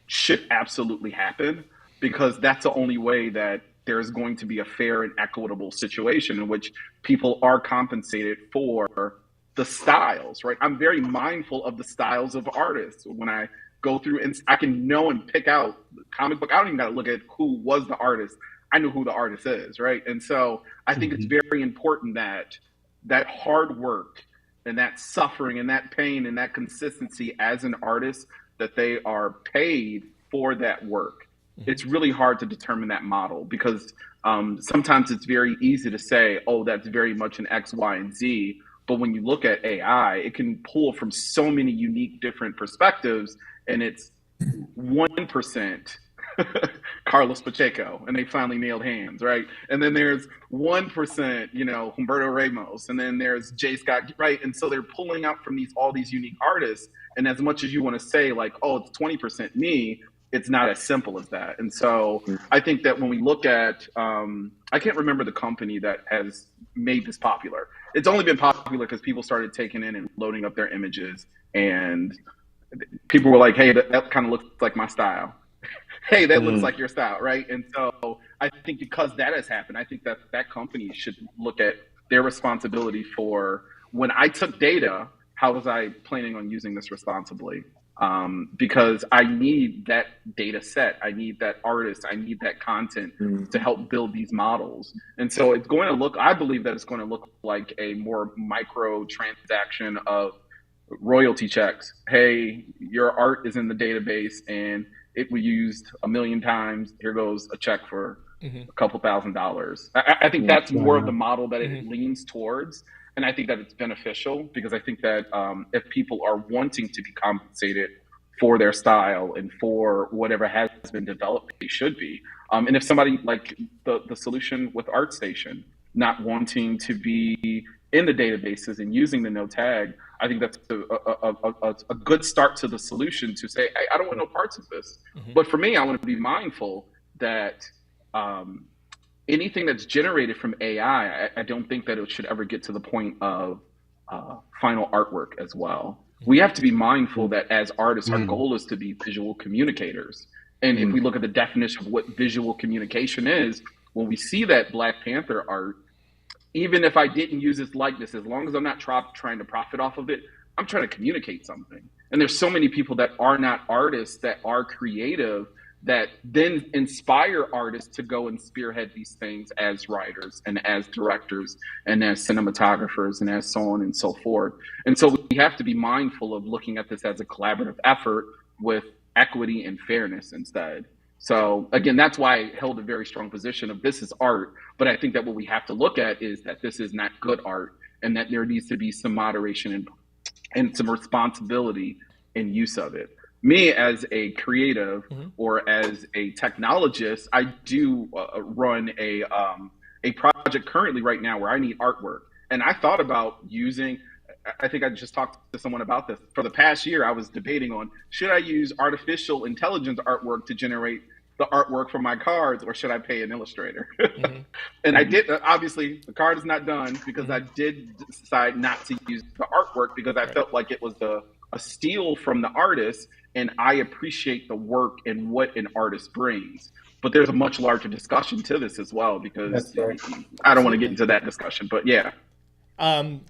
Speaker 3: should absolutely happen, because that's the only way that there's going to be a fair and equitable situation in which people are compensated for the styles, right? I'm very mindful of the styles of artists. When I go through and I can know and pick out the comic book, I don't even got to look at who was the artist. I know who the artist is, right? And so I think it's very important that that hard work and that suffering and that pain and that consistency as an artist, that they are paid for that work. It's really hard to determine that model, because sometimes it's very easy to say, oh, that's very much an X, Y, and Z. But when you look at AI, it can pull from so many unique different perspectives, and it's 1% Carlos Pacheco, and they finally nailed hands, right? And then there's 1%, Humberto Ramos, and then there's J. Scott, right? And so they're pulling out from all these unique artists. And as much as you want to say like, oh, it's 20% me, it's not as simple as that. And so I think that when we look at, I can't remember the company that has made this popular. It's only been popular because people started taking in and loading up their images, and people were like, hey, that kind of looks like my style. Hey, that looks like your style, right? And so I think because that has happened, I think that company should look at their responsibility for, when I took data, how was I planning on using this responsibly? Because I need that data set, I need that artist, I need that content to help build these models. And so it's going to look, I believe that it's going to look like a more micro transaction of royalty checks. Hey, your art is in the database and it was used 1 million times. Here goes a check for a couple $1,000s. I think that's more of the model that it leans towards. And I think that it's beneficial, because I think that if people are wanting to be compensated for their style and for whatever has been developed, they should be. And if somebody like the solution with ArtStation, not wanting to be in the databases and using the no tag, I think that's a good start to the solution to say, hey, I don't want no parts of this. But for me, I want to be mindful that anything that's generated from AI, I don't think that it should ever get to the point of final artwork as well. We have to be mindful that as artists, our goal is to be visual communicators. And if we look at the definition of what visual communication is, when we see that Black Panther art, even if I didn't use his likeness, as long as I'm not trying to profit off of it, I'm trying to communicate something. And there's so many people that are not artists, that are creative, that then inspire artists to go and spearhead these things as writers and as directors and as cinematographers and as so on and so forth. And so we have to be mindful of looking at this as a collaborative effort with equity and fairness instead. So again, that's why I held a very strong position of this is art. But I think that what we have to look at is that this is not good art, and that there needs to be some moderation and some responsibility in use of it. Me as a creative or as a technologist, I do run a project currently right now where I need artwork, and I thought about using. I think I just talked to someone about this. For the past year, I was debating on should I use artificial intelligence artwork to generate the artwork for my cards, or should I pay an illustrator? And I did. Obviously, the card is not done because I did decide not to use the artwork because I felt like it was a steal from the artist, and I appreciate the work and what an artist brings. But there's a much larger discussion to this as well because I don't want to get into that discussion. But yeah.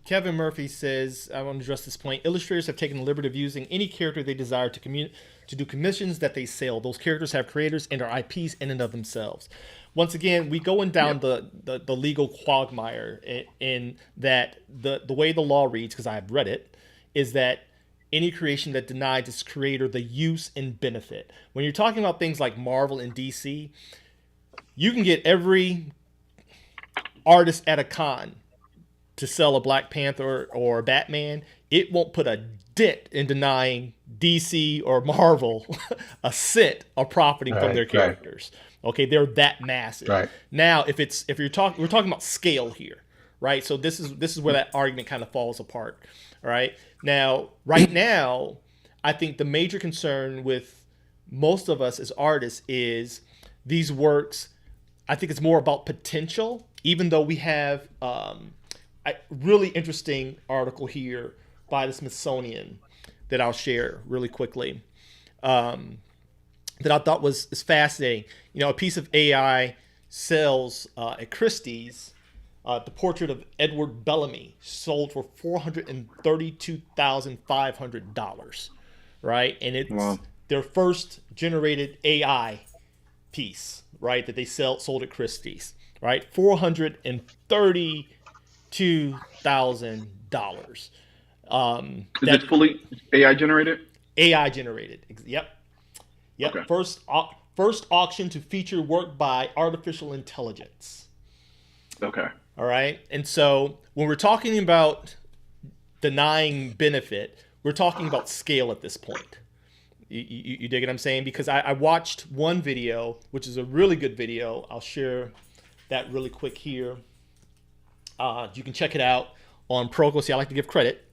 Speaker 1: Kevin Murphy says, I want to address this point. Illustrators have taken the liberty of using any character they desire to do commissions that they sell. Those characters have creators and are IPs in and of themselves. Once again, we going down the legal quagmire in that the way the law reads, because I have read it, is that any creation that denies its creator the use and benefit. When you're talking about things like Marvel and DC, you can get every artist at a con to sell a Black Panther or a Batman. It won't put a dent in denying DC or Marvel a cent of profiting from their characters. Okay, they're that massive. Now, we're talking about scale here, right? So this is where that argument kind of falls apart. All right. Now, right now, I think the major concern with most of us as artists is these works. I think it's more about potential, even though we have a really interesting article here by the Smithsonian that I'll share really quickly that I thought is fascinating. You know, a piece of AI sells at Christie's the portrait of Edward Bellamy sold for $432,500, right? And it's their first generated AI piece, right? That they sold at Christie's, right? $432,000.
Speaker 3: Is it fully AI generated?
Speaker 1: AI generated. Yep. Okay. First auction to feature work by artificial intelligence.
Speaker 3: Okay.
Speaker 1: All right. And so when we're talking about denying benefit, we're talking about scale at this point. You dig what I'm saying? Because I watched one video, which is a really good video. I'll share that really quick here. You can check it out on Proco. See, I like to give credit.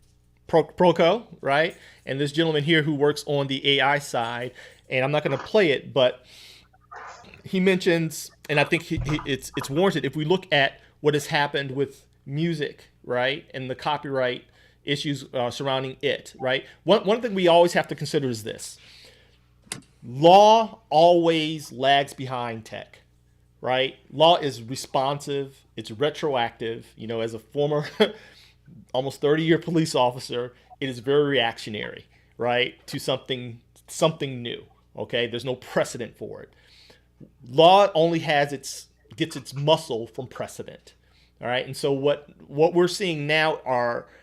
Speaker 1: Proco, right? And this gentleman here who works on the AI side, and I'm not going to play it, but he mentions, and I think it's warranted, if we look at what has happened with music, right? And the copyright issues surrounding it, right? One thing we always have to consider is this. Law always lags behind tech, right? Law is responsive. It's retroactive. You know, as a former almost 30-year police officer, it is very reactionary, right? To something new, okay? There's no precedent for it. Law only gets its muscle from precedent. All right. And so what we're seeing now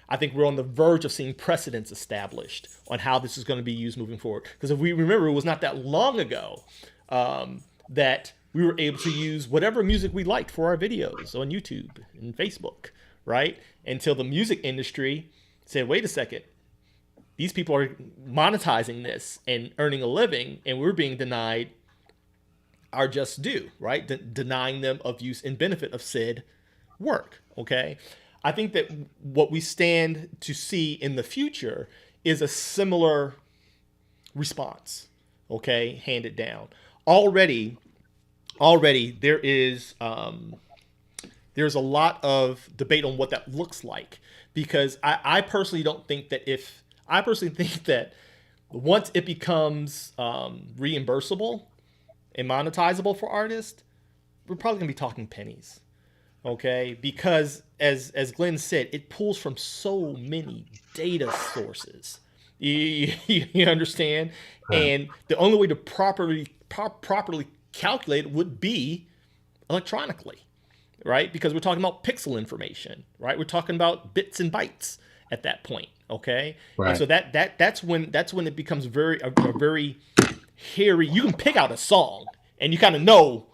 Speaker 1: I think we're on the verge of seeing precedents established on how this is going to be used moving forward. Because if we remember, it was not that long ago that we were able to use whatever music we liked for our videos on YouTube and Facebook, right? Until the music industry said, wait a second, these people are monetizing this and earning a living, and we're being denied our just due, right? Denying them of use and benefit of said work, okay? I think that what we stand to see in the future is a similar response, okay, handed down. Already there's a lot of debate on what that looks like, because I personally think that once it becomes reimbursable and monetizable for artists, we're probably gonna be talking pennies, okay? Because as Glenn said, it pulls from so many data sources. You understand? And the only way to properly calculate it would be electronically, right? Because we're talking about pixel information, right? We're talking about bits and bytes at that point, okay? Right. And so that's when it becomes a very hairy. You can pick out a song and you kind of know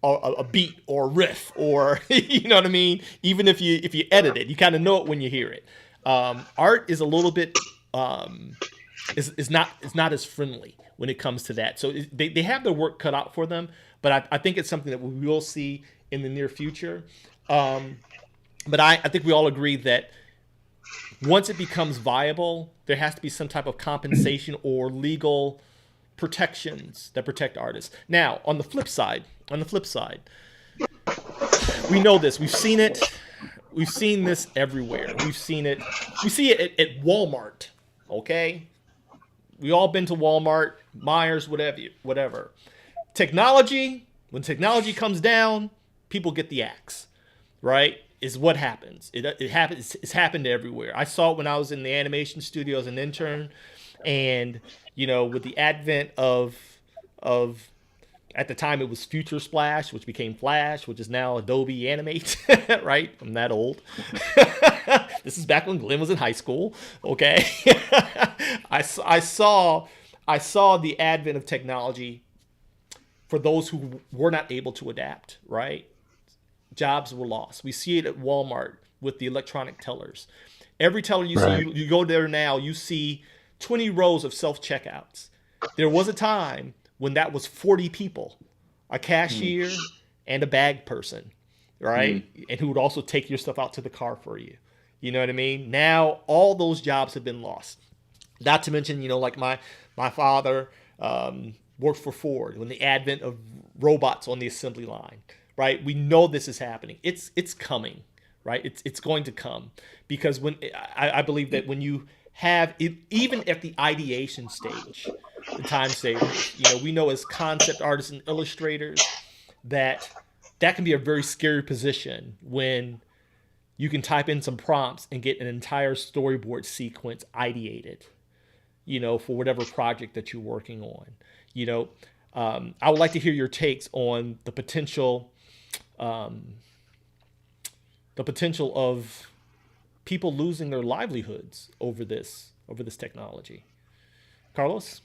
Speaker 1: a beat or a riff, or you know what I mean. Even if you edit it, you kind of know it when you hear it. Art is a little bit is not as friendly when it comes to that. So they have their work cut out for them, but I think it's something that we will see in the near future. But I think we all agree that once it becomes viable, there has to be some type of compensation or legal protections that protect artists. Now, on the flip side, we know this. We've seen it. We've seen this everywhere. We've seen it. We see it at Walmart. Okay, we all been to Walmart, Myers, whatever. Technology. When technology comes down, people get the axe. Right? Is what happens. It happens. It's happened everywhere. I saw it when I was in the animation studio as an intern, and with the advent of at the time it was Future Splash, which became Flash, which is now Adobe Animate. Right? I'm that old. This is back when Glenn was in high school. Okay, I saw the advent of technology for those who were not able to adapt. Right? Jobs were lost. We see it at Walmart with the electronic tellers. Every teller you see, you go there now, you see 20 rows of self-checkouts. There was a time when that was 40 people, a cashier and a bag person, right? And who would also take your stuff out to the car for you. You know what I mean? Now, all those jobs have been lost. Not to mention, like my father worked for Ford when the advent of robots on the assembly line. Right, we know this is happening. It's coming, right? It's going to come, because when I believe that when you have it, even at the ideation stage, the time savers, we know as concept artists and illustrators that can be a very scary position when you can type in some prompts and get an entire storyboard sequence ideated, for whatever project that you're working on. I would like to hear your takes on the potential of people losing their livelihoods over this technology. Carlos?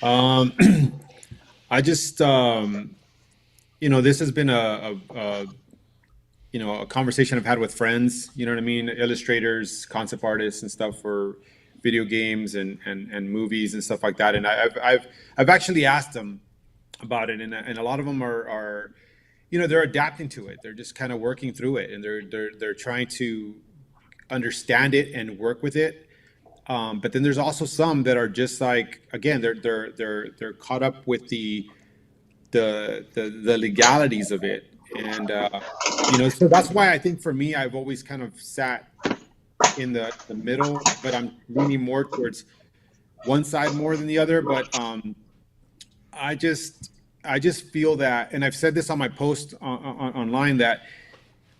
Speaker 2: I just this has been a conversation I've had with friends, you know what I mean, illustrators, concept artists and stuff for video games and movies and stuff like that. And I've actually asked them about it, and a lot of them are they're adapting to it. They're just kind of working through it, and they're trying to understand it and work with it. But then there's also some that are just like, again, they're caught up with the legalities of it, and so that's why I think for me, I've always kind of sat in the middle, but I'm leaning more towards one side more than the other. But I just feel that, and I've said this on my post online, that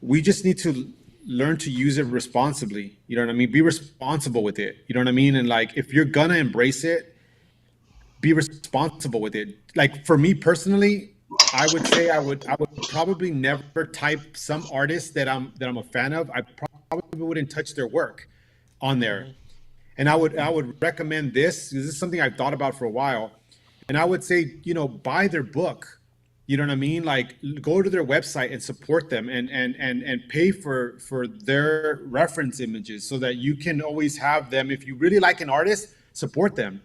Speaker 2: we just need to learn to use it responsibly. You know what I mean? Be responsible with it. You know what I mean? And like, if you're gonna embrace it, be responsible with it. Like for me personally, I would say I would probably never type some artist that I'm a fan of. I probably wouldn't touch their work on there. And I would recommend this. This is something I've thought about for a while. And I would say, buy their book. You know what I mean? Like, go to their website and support them, and pay for their reference images so that you can always have them. If you really like an artist, support them.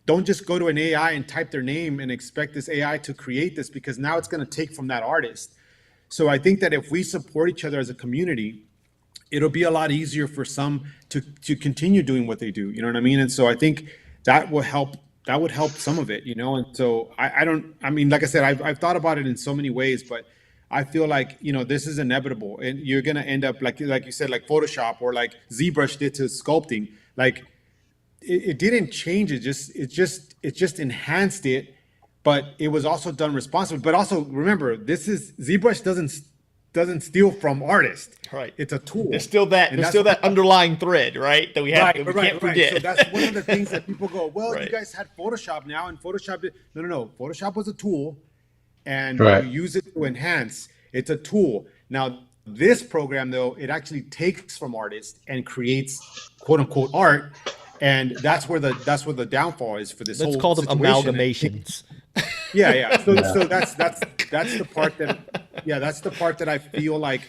Speaker 2: Don't just go to an AI and type their name and expect this AI to create this, because now it's going to take from that artist. So I think that if we support each other as a community, it'll be a lot easier for some to continue doing what they do. You know what I mean? And so I think that will help. That would help some of it, And so I mean, like I said, I've thought about it in so many ways, but I feel like, this is inevitable, and you're going to end up like you said, like Photoshop or like ZBrush did to sculpting. Like it didn't change it. It just enhanced it, but it was also done responsibly. But also remember, ZBrush doesn't steal from artists.
Speaker 1: Right.
Speaker 2: It's a tool.
Speaker 1: There's still that underlying thread, right? That we have that we can't forget.
Speaker 2: So that's one of the things that people go, well,
Speaker 1: Right.
Speaker 2: You guys had Photoshop now, and Photoshop no. Photoshop was a tool, and
Speaker 4: Right.
Speaker 2: you use it to enhance. It's a tool. Now, this program though, it actually takes from artists and creates quote unquote art, and that's where the downfall is for this.
Speaker 1: Let's
Speaker 2: whole
Speaker 1: call them
Speaker 2: situation.
Speaker 1: amalgamations.
Speaker 2: Yeah, yeah. So
Speaker 4: Yeah.
Speaker 2: so that's the part that, yeah, that's the part that I feel like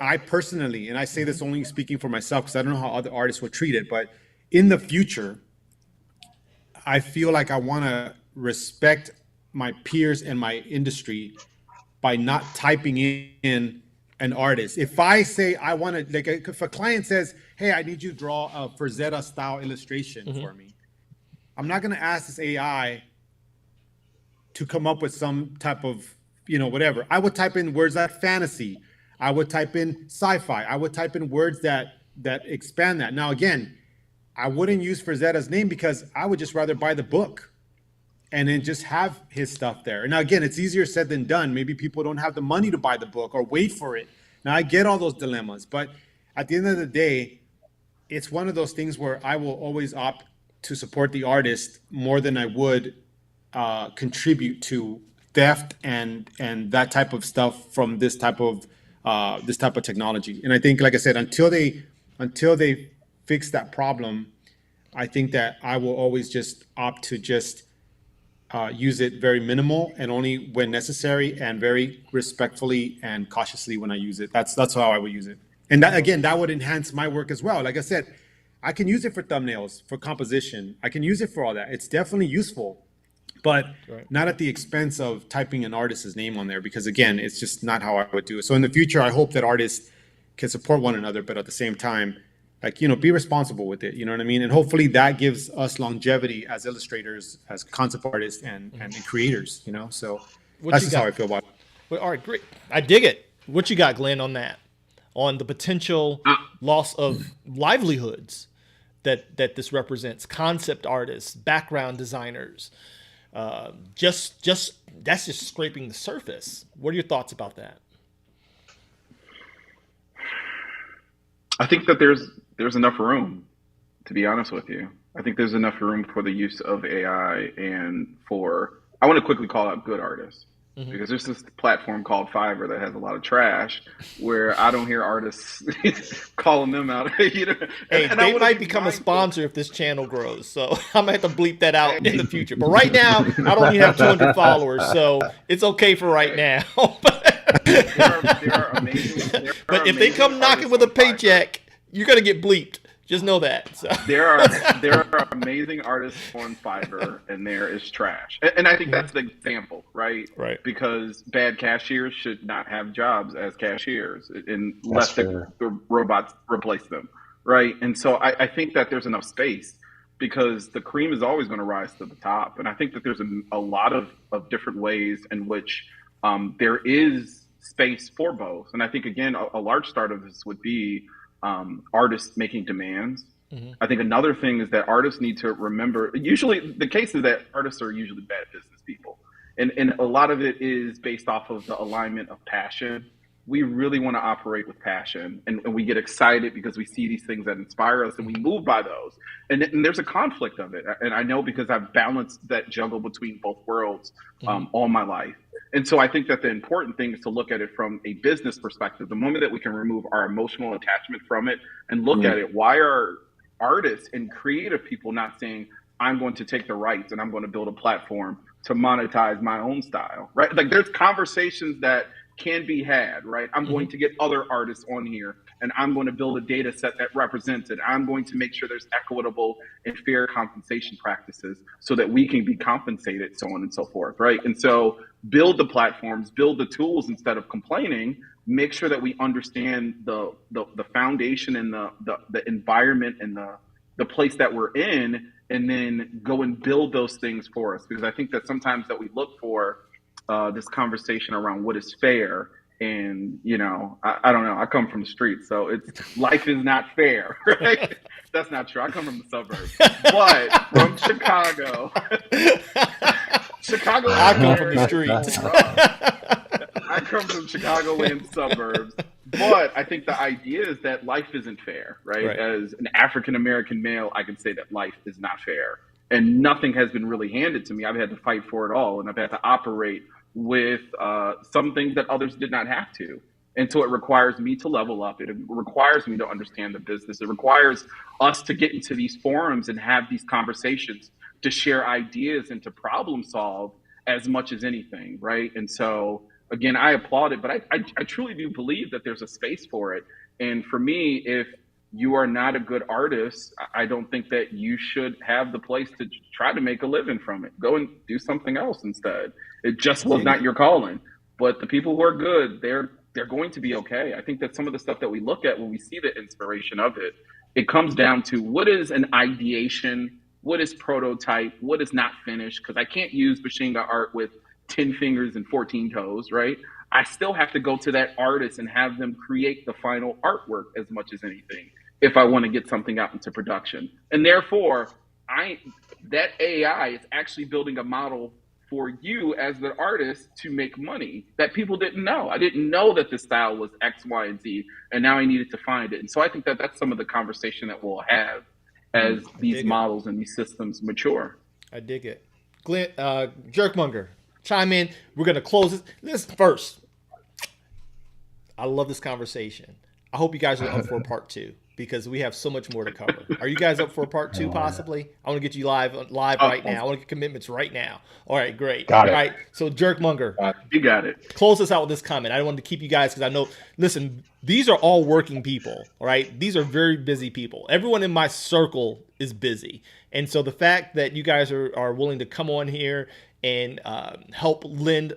Speaker 2: I personally, and I say this only speaking for myself because I don't know how other artists would treat it, but in the future, I feel like I want to respect my peers and my industry by not typing in an artist. If I say I want to, like, if a client says, "Hey, I need you to draw a Frazetta style illustration
Speaker 1: Hmm.
Speaker 2: for me," I'm not going to ask this AI to come up with some type of, whatever. I would type in words like fantasy. I would type in sci-fi. I would type in words that expand that. Now, again, I wouldn't use Frazetta's name because I would just rather buy the book and then just have his stuff there. Now, again, it's easier said than done. Maybe people don't have the money to buy the book or wait for it. Now, I get all those dilemmas, but at the end of the day, it's one of those things where I will always opt to support the artist more than I would contribute to theft and that type of stuff from this type of technology. And I think, like I said, until they fix that problem, I think that I will always just opt to just use it very minimal and only when necessary, and very respectfully and cautiously when I use it. That's how I would use it. And that, again, that would enhance my work as well. Like I said, I can use it for thumbnails, for composition. I can use it for all that. It's definitely useful, but
Speaker 1: Right.
Speaker 2: not at the expense of typing an artist's name on there, because again, it's just not how I would do it. So in the future, I hope that artists can support one another, but at the same time, like, be responsible with it. You know what I mean? And hopefully that gives us longevity as illustrators, as concept artists, and creators. So
Speaker 1: What
Speaker 2: that's
Speaker 1: you
Speaker 2: just how I
Speaker 1: got?
Speaker 2: feel about it.
Speaker 1: Well, all right, great. I dig it. What you got, Glenn, on that? On the potential loss of livelihoods that this represents, concept artists, background designers. Just that's just scraping the surface. What are your thoughts about that?
Speaker 3: I think that there's enough room, to be honest with you. I think there's enough room for the use of AI and for, I want to quickly call out good artists,
Speaker 1: Mm-hmm.
Speaker 3: because there's this platform called Fiverr that has a lot of trash where I don't hear artists calling them out.
Speaker 1: Hey,
Speaker 3: And I
Speaker 1: they
Speaker 3: want to
Speaker 1: might
Speaker 3: be
Speaker 1: become a
Speaker 3: mindful.
Speaker 1: sponsor if this channel grows, so I'm gonna have to bleep that out in the
Speaker 3: Hey,
Speaker 1: future. But right now, I don't even have 200 followers, so it's okay for right
Speaker 3: hey,
Speaker 1: now.
Speaker 3: there are
Speaker 1: But if they
Speaker 3: amazing
Speaker 1: come knocking
Speaker 3: artists
Speaker 1: with a
Speaker 3: on Fiverr.
Speaker 1: paycheck, you're gonna get bleeped. Just know that. So.
Speaker 3: There are amazing artists on Fiverr, and there is trash. And I think
Speaker 1: Mhm.
Speaker 3: that's the example, right?
Speaker 1: Right.
Speaker 3: Because bad cashiers should not have jobs as cashiers
Speaker 4: That's
Speaker 3: unless
Speaker 4: fair.
Speaker 3: the robots replace them, right? And so I think that there's enough space, because the cream is always going to rise to the top. And I think that there's a lot of different ways in which there is space for both. And I think, again, a large start of this would be artists making demands.
Speaker 1: Hmm.
Speaker 3: I think another thing is that artists need to remember. Usually, the case is that artists are usually bad business people, and a lot of it is based off of the alignment of passion. We really want to operate with passion, and we get excited because we see these things that inspire us, and we move by those. And there's a conflict of it, and I know because I've balanced that juggle between both worlds
Speaker 1: Hmm.
Speaker 3: all my life. And so I think that the important thing is to look at it from a business perspective. The moment that we can remove our emotional attachment from it and look at
Speaker 2: Mm.
Speaker 3: it, why are artists and creative people not saying, I'm going to take the rights and I'm going to build a platform to monetize my own style, right? Like, there's conversations that can be had, right? I'm
Speaker 1: Hmm.
Speaker 3: going to get other artists on here, and I'm going to build a data set that represents it. I'm going to make sure there's equitable and fair compensation practices so that we can be compensated, so on and so forth, right? And so build the platforms, build the tools instead of complaining. Make sure that we understand the foundation and the environment and the place that we're in, and then go and build those things for us. Because I think that sometimes that we look for this conversation around what is fair. And, I don't know. I come from the streets, so it's life is not fair, right? That's not true. I come from the suburbs, but from Chicago,
Speaker 1: I
Speaker 3: Chicagoland
Speaker 1: come from the
Speaker 3: area is
Speaker 1: streets.
Speaker 3: rough. I come from Chicagoland suburbs, but I think the idea is that life isn't fair, right?
Speaker 1: Right.
Speaker 3: As an African American male, I can say that life is not fair, and nothing has been really handed to me. I've had to fight for it all, and I've had to operate with some things that others did not have to. And so it requires me to level up. It requires me to understand the business. It requires us to get into these forums and have these conversations to share ideas and to problem solve as much as anything, right? And so again, I applaud it, but I truly do believe that there's a space for it. And for me, if you are not a good artist, I don't think that you should have the place to try to make a living from it. Go and do something else instead. It just was not your calling. But the people who are good, they're going to be okay. I think that some of the stuff that we look at when we see the inspiration of it, it comes down to what is an ideation, what is prototype, what is not finished. Because I can't use machine gun art with 10 fingers and 14 toes, right? I still have to go to that artist and have them create the final artwork as much as anything if I want to get something out into production. And therefore, that AI is actually building a model for you as the artist to make money that people didn't know. I didn't know that the style was X, Y, and Z, and now I needed to find it. And so I think that that's some of the conversation that we'll have as these models and these systems mature.
Speaker 1: I dig it. Glenn, Jerkmonger, chime in. We're going to close this first. I love this conversation. I hope you guys are up for part 2 because we have so much more to cover. Are you guys up for part 2 possibly? I want to get you live right now. I want to get commitments right now. All right, great.
Speaker 4: Got it.
Speaker 1: All right, so Jerkmonger.
Speaker 3: You got it.
Speaker 1: Close us out with this comment. I don't want to keep you guys because I know, listen, these are all working people, all right? These are very busy people. Everyone in my circle is busy. And so the fact that you guys are willing to come on here and help lend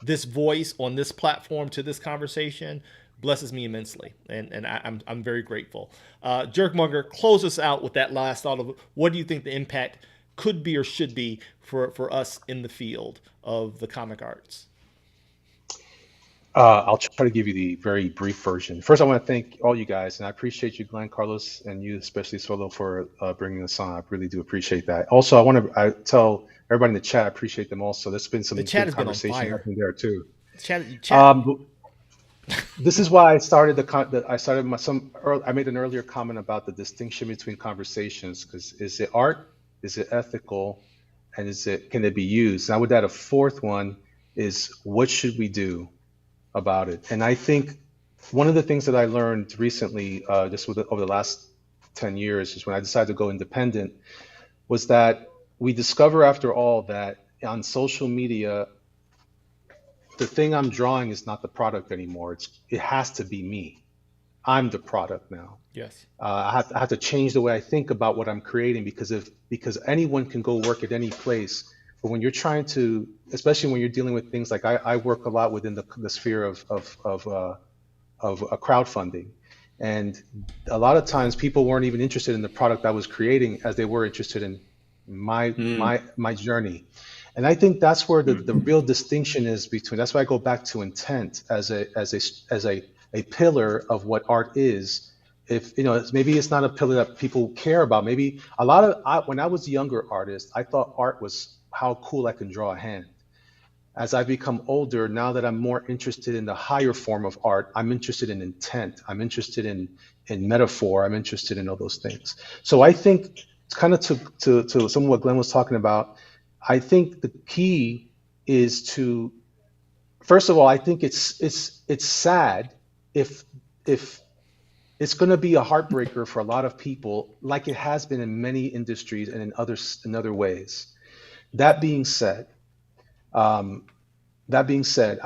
Speaker 1: this voice on this platform to this conversation blesses me immensely, and I'm very grateful. Jerkmonger, close us out with that last thought of what do you think the impact could be or should be for us in the field of the comic arts?
Speaker 4: I'll try to give you the very brief version. First, I want to thank all you guys, and I appreciate you, Glenn, Carlos, and you, especially Solo, for bringing us on. I really do appreciate that. Also, I tell everybody in the chat, I appreciate them also. There's been some good conversation happening there too. This is why I started I made an earlier comment about the distinction between conversations, because is it art, is it ethical, and can it be used? And I would add a fourth one is what should we do about it? And I think one of the things that I learned recently, just over the last 10 years, is when I decided to go independent, was that we discover after all that on social media, the thing I'm drawing is not the product anymore. It has to be me. I'm the product now.
Speaker 1: Yes.
Speaker 4: I have to change the way I think about what I'm creating because anyone can go work at any place. But when you're trying to, especially when you're dealing with things like I work a lot within the sphere of crowdfunding, and a lot of times people weren't even interested in the product I was creating as they were interested in my journey. And I think that's where the real distinction is between. That's why I go back to intent as a pillar of what art is. If maybe it's not a pillar that people care about. Maybe when I was a younger artist, I thought art was how cool I can draw a hand. As I've become older, now that I'm more interested in the higher form of art, I'm interested in intent. I'm interested in metaphor. I'm interested in all those things. So I think it's kind of to some of what Glenn was talking about. I think the key is to, first of all, I think it's sad if it's going to be a heartbreaker for a lot of people, like it has been in many industries and in other ways. That being said, I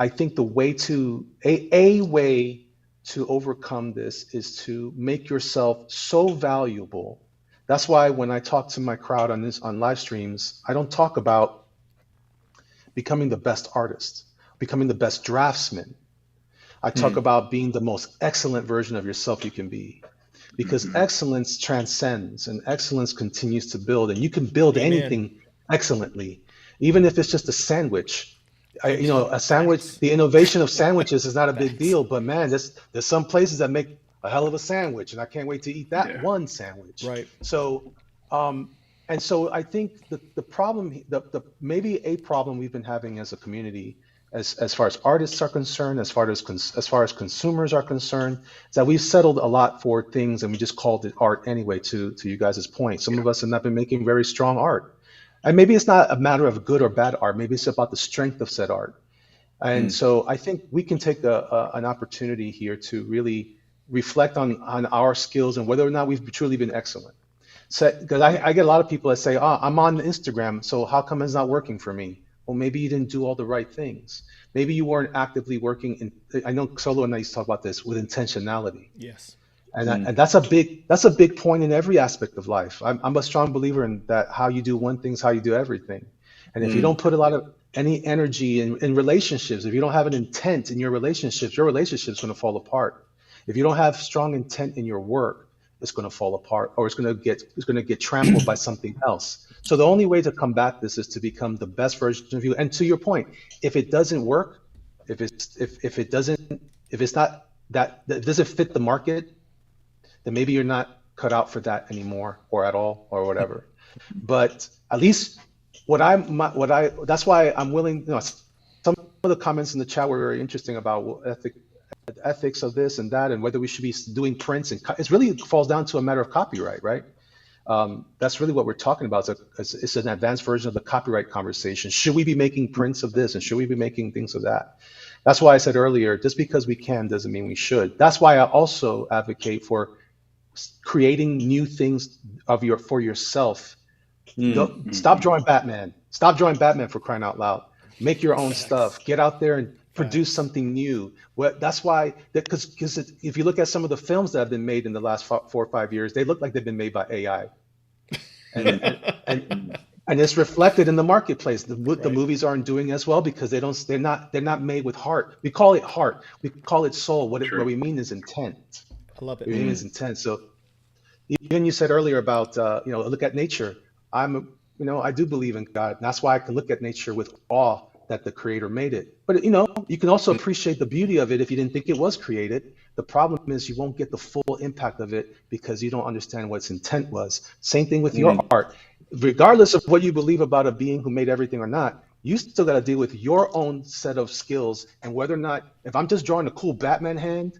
Speaker 4: think the way to a way to overcome this is to make yourself so valuable. That's why when I talk to my crowd on live streams, I don't talk about becoming the best artist, becoming the best draftsman. I talk about being the most excellent version of yourself you can be, because excellence transcends and excellence continues to build, and you can build anything excellently, even if it's just a sandwich. A sandwich, the innovation of sandwiches is not a big deal, but man, there's some places that make a hell of a sandwich, and I can't wait to eat that one sandwich.
Speaker 1: Right.
Speaker 4: So, and so I think the problem, maybe a problem we've been having as a community, as far as artists are concerned, as far as consumers are concerned, is that we've settled a lot for things and we just called it art anyway. To you guys' point, some of us have not been making very strong art, and maybe it's not a matter of good or bad art. Maybe it's about the strength of said art. And so I think we can take an opportunity here to really reflect on our skills and whether or not we've truly been excellent. So, because I get a lot of people that say, "Oh, I'm on Instagram, so how come it's not working for me?" Well, maybe you didn't do all the right things. Maybe you weren't actively working in. I know Solo and I used to talk about this with intentionality,
Speaker 1: Yes.
Speaker 4: and that's a big point in every aspect of life. I'm a strong believer in that. How you do one thing is how you do everything. And if you don't put a lot of any energy in relationships, if you don't have an intent in your relationship's going to fall apart. If you don't have strong intent in your work, it's going to fall apart, or it's going to get trampled by something else. So the only way to combat this is to become the best version of you. And to your point, if it doesn't work, if it doesn't if it's not that it doesn't fit the market, then maybe you're not cut out for that anymore or at all or whatever. But at least that's why I'm willing. Some of the comments in the chat were very interesting about ethics of this and that, and whether we should be doing prints. And it really falls down to a matter of copyright, right? That's really what we're talking about. It's an advanced version of the copyright conversation. Should we be making prints of this, and should we be making things of that? That's why I said earlier, just because we can doesn't mean we should. That's why I also advocate for creating new things for yourself. Don't stop drawing Batman. Stop drawing Batman, for crying out loud. Make your own
Speaker 1: Facts.
Speaker 4: stuff. Get out there and produce
Speaker 1: Facts.
Speaker 4: something new. That's why, because if you look at some of the films that have been made in the last 4 or 5 years, they look like they've been made by AI, and and it's reflected in the marketplace. The
Speaker 1: Right.
Speaker 4: movies aren't doing as well because they're not made with heart. We call it heart. We call it soul. What
Speaker 3: True.
Speaker 4: we mean is intent.
Speaker 1: I love it,
Speaker 4: What we mean
Speaker 1: man.
Speaker 4: is intent. So even you said earlier about look at nature. I do believe in God. And that's why I can look at nature with awe that the creator made it. But you can also appreciate the beauty of it if you didn't think it was created. The problem is you won't get the full impact of it because you don't understand what its intent was. Same thing with your art. Regardless of what you believe about a being who made everything or not, you still got to deal with your own set of skills and whether or not, if I'm just drawing a cool Batman hand,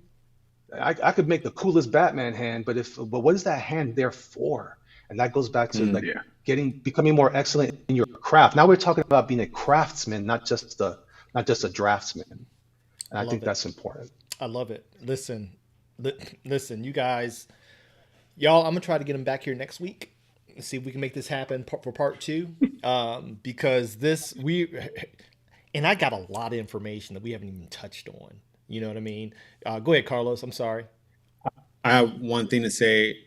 Speaker 4: I could make the coolest Batman hand, but what is that hand there for? And that goes back to like
Speaker 3: Yeah.
Speaker 4: becoming more excellent in your craft. Now we're talking about being a craftsman, not just a draftsman. And
Speaker 1: I
Speaker 4: I think
Speaker 1: love it.
Speaker 4: that's important.
Speaker 1: I love it. Listen, you guys, y'all. I'm gonna try to get him back here next week. See if we can make this happen for part two. Because and I got a lot of information that we haven't even touched on. You know what I mean? Go ahead, Carlos. I'm sorry.
Speaker 2: I have one thing to say.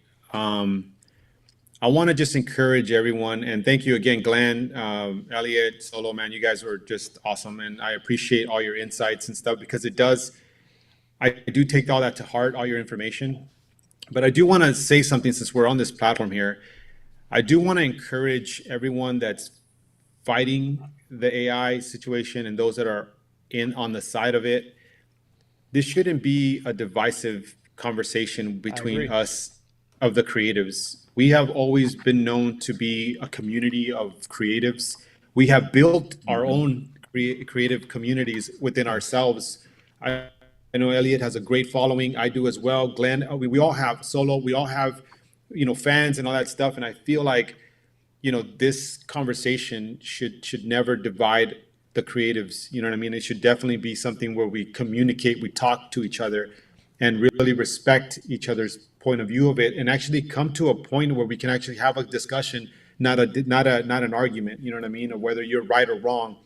Speaker 2: I want to just encourage everyone, and thank you again, Glenn, Elliot, Solo, man. You guys were just awesome, and I appreciate all your insights and stuff because it does. I do take all that to heart, all your information. But I do want to say something since we're on this platform here. I do want to encourage everyone that's fighting the AI situation and those that are in on the side of it. This shouldn't be a divisive conversation
Speaker 1: I
Speaker 2: between
Speaker 1: agree.
Speaker 2: us of the creatives. We have always been known to be a community of creatives. We have built our own creative communities within ourselves. I, I know Elliot has a great following. I do as well. Glenn, we all have Solo. We all have, fans and all that stuff. And I feel like, this conversation should never divide the creatives. You know what I mean? It should definitely be something where we communicate, we talk to each other, and really respect each other's point of view of it, and actually come to a point where we can actually have a discussion, not an argument. You know what I mean? Or whether you're right or wrong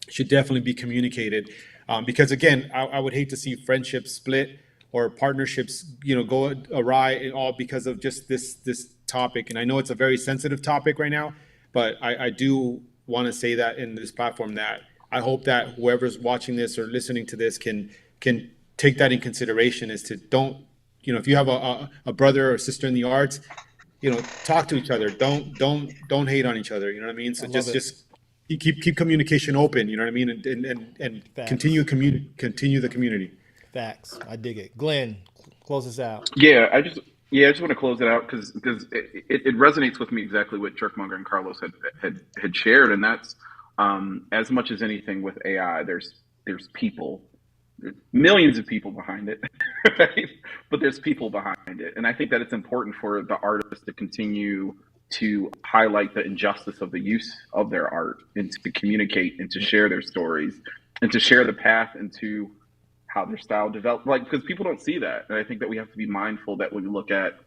Speaker 2: should definitely be communicated. Because again, I would hate to see friendships split or partnerships, go awry, and all because of just this topic. And I know it's a very sensitive topic right now, but I do want to say that in this platform that I hope that whoever's watching this or listening to this can take that in consideration. Is to don't, if you have a brother or sister in the arts, talk to each other. Don't hate on each other. You know what I mean?
Speaker 1: I
Speaker 2: So
Speaker 1: love it.
Speaker 2: just keep communication open. You know what I mean? And
Speaker 1: Facts.
Speaker 2: continue the community.
Speaker 1: Facts. I dig it. Glenn, close us out.
Speaker 3: Yeah, I just want to close it out because it resonates with me exactly what Jerkmonger and Carlos had shared, and that's as much as anything with AI. There's people, there's millions of people behind it, right? But there's people behind it, and I think that it's important for the artists to continue to highlight the injustice of the use of their art and to communicate and to share their stories and to share the path into how their style developed, like, because people don't see that. And I think that we have to be mindful that when we look at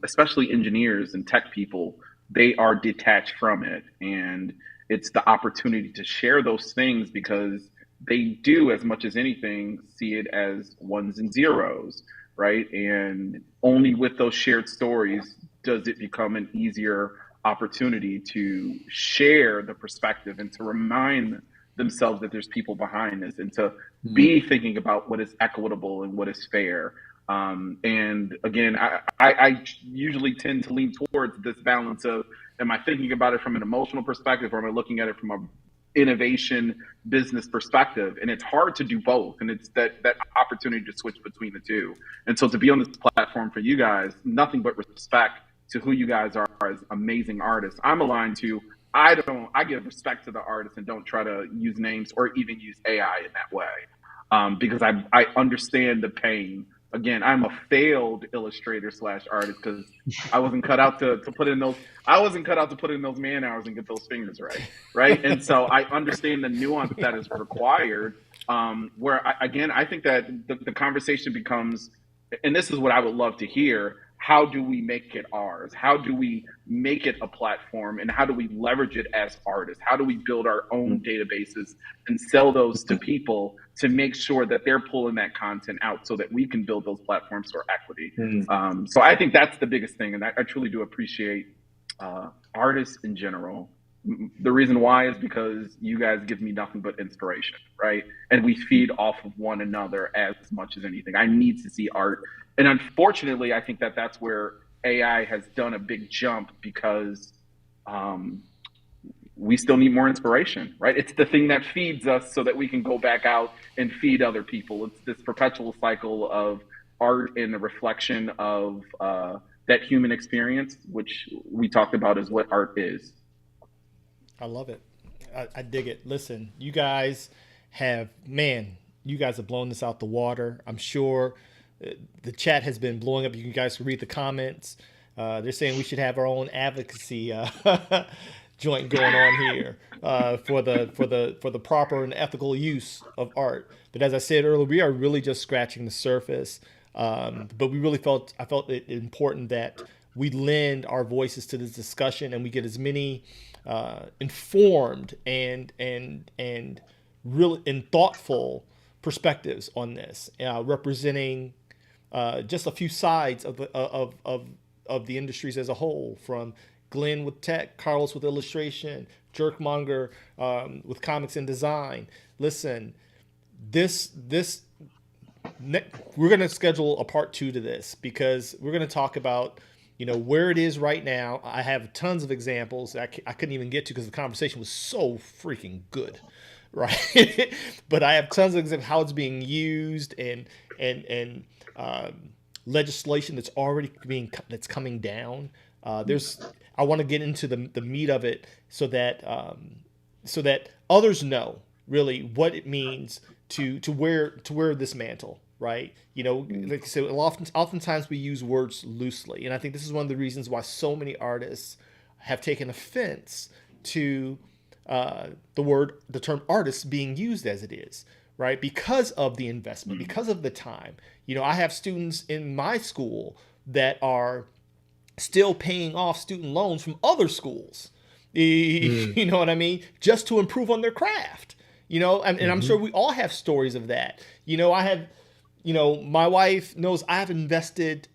Speaker 3: especially engineers and tech people, they are detached from it. And it's the opportunity to share those things because they do, as much as anything, see it as ones and zeros, right? And only with those shared stories does it become an easier opportunity to share the perspective and to remind themselves that there's people behind this and to
Speaker 2: Mm.
Speaker 3: be thinking about what is equitable and what is fair. And again, I usually tend to lean towards this balance of, am I thinking about it from an emotional perspective or am I looking at it from a innovation business perspective? And it's hard to do both, and it's that opportunity to switch between the two. And so to be on this platform for you guys, nothing but respect to who you guys are as amazing artists. I'm aligned to, I give respect to the artists and don't try to use names or even use AI in that way, because I understand the pain. Again, I'm a failed illustrator slash artist because I wasn't cut out to put in those. I wasn't cut out to put in those man hours and get those fingers right, right. And so I understand the nuance that is required. Where again, I think that the conversation becomes, and this is what I would love to hear. How do we make it ours? How do we make it a platform? And how do we leverage it as artists? How do we build our own databases and sell those to people to make sure that they're pulling that content out so that we can build those platforms for equity?
Speaker 2: Mm.
Speaker 3: So I think that's the biggest thing. And I truly do appreciate artists in general. The reason why is because you guys give me nothing but inspiration, right? And we feed off of one another as much as anything. I need to see art. And unfortunately, I think that that's where AI has done a big jump because we still need more inspiration, right? It's the thing that feeds us so that we can go back out and feed other people. It's this perpetual cycle of art and the reflection of that human experience, which we talked about as what art is.
Speaker 1: I love it. I dig it. Listen, you guys have, man, you guys have blown this out the water. I'm sure the chat has been blowing up. You guys can read the comments. They're saying we should have our own advocacy joint going on here for the proper and ethical use of art. But as I said earlier, we are really just scratching the surface. But we really I felt it important that we lend our voices to this discussion and we get as many informed and really and thoughtful perspectives on this, representing just a few sides of the industries as a whole, from Glenn with tech, Carlos with illustration, Jerkmonger with comics and design. Listen, we're going to schedule a part 2 to this because we're going to talk about where it is right now. I have tons of examples that I couldn't even get to because the conversation was so freaking good, right? But I have tons of examples how it's being used and legislation that's already that's coming down. I want to get into the meat of it so that others know really what it means to wear this mantle, right? Like I said, oftentimes we use words loosely, and I think this is one of the reasons why so many artists have taken offense to the term artist being used as it is, right? Because of the investment, because of the time. I have students in my school that are still paying off student loans from other schools. You know what I mean? Just to improve on their craft. And I'm sure we all have stories of that. I have, my wife knows I've invested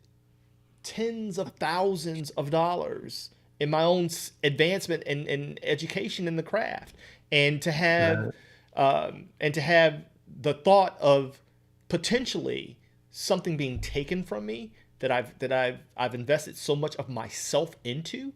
Speaker 1: tens of thousands of dollars in my own advancement and education in the craft, and to have the thought of potentially something being taken from me that I've invested so much of myself into.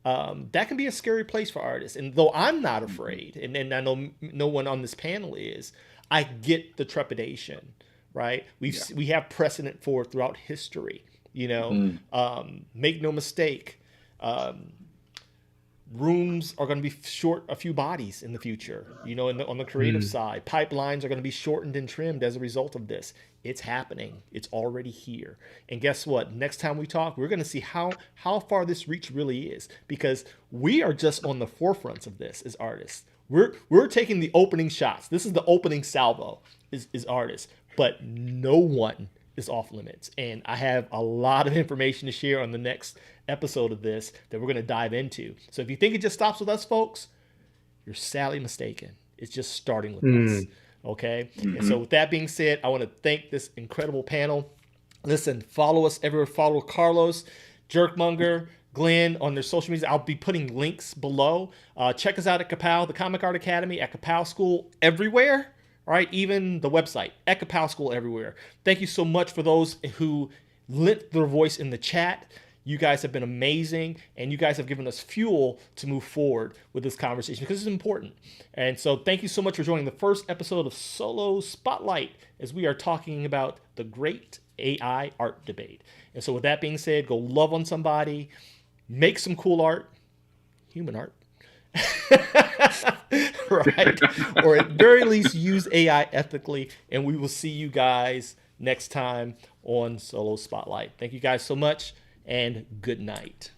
Speaker 1: That can be a scary place for artists. And though I'm not afraid, and I know no one on this panel is, I get the trepidation, right? We have precedent for it throughout history. Make no mistake, rooms are going to be short a few bodies in the future. On the creative side, pipelines are going to be shortened and trimmed as a result of this. It's happening. It's already here. And guess what? Next time we talk, we're going to see how far this reach really is, because we are just on the forefronts of this as artists. We're taking the opening shots. This is the opening salvo is artists, but no one is off limits. And I have a lot of information to share on the next episode of this that we're going to dive into. So if you think it just stops with us, folks, you're sadly mistaken. It's just starting with us. Okay. And so with that being said, I want to thank this incredible panel. Listen, follow us everywhere. Follow Carlos, Jerkmonger, Glenn on their social media. I'll be putting links below. Check us out at Ka-Pow, the Comic Art Academy, at Ka-Pow School everywhere. All right, even the website, at Ka-Pow School everywhere. Thank you so much for those who lent their voice in the chat. You guys have been amazing, and you guys have given us fuel to move forward with this conversation because it's important. And so thank you so much for joining the first episode of Solo Spotlight as we are talking about the great AI art debate. And so with that being said, go love on somebody, make some cool art, human art, right? Or at very least use AI ethically, and we will see you guys next time on Solo Spotlight. Thank you guys so much, and good night.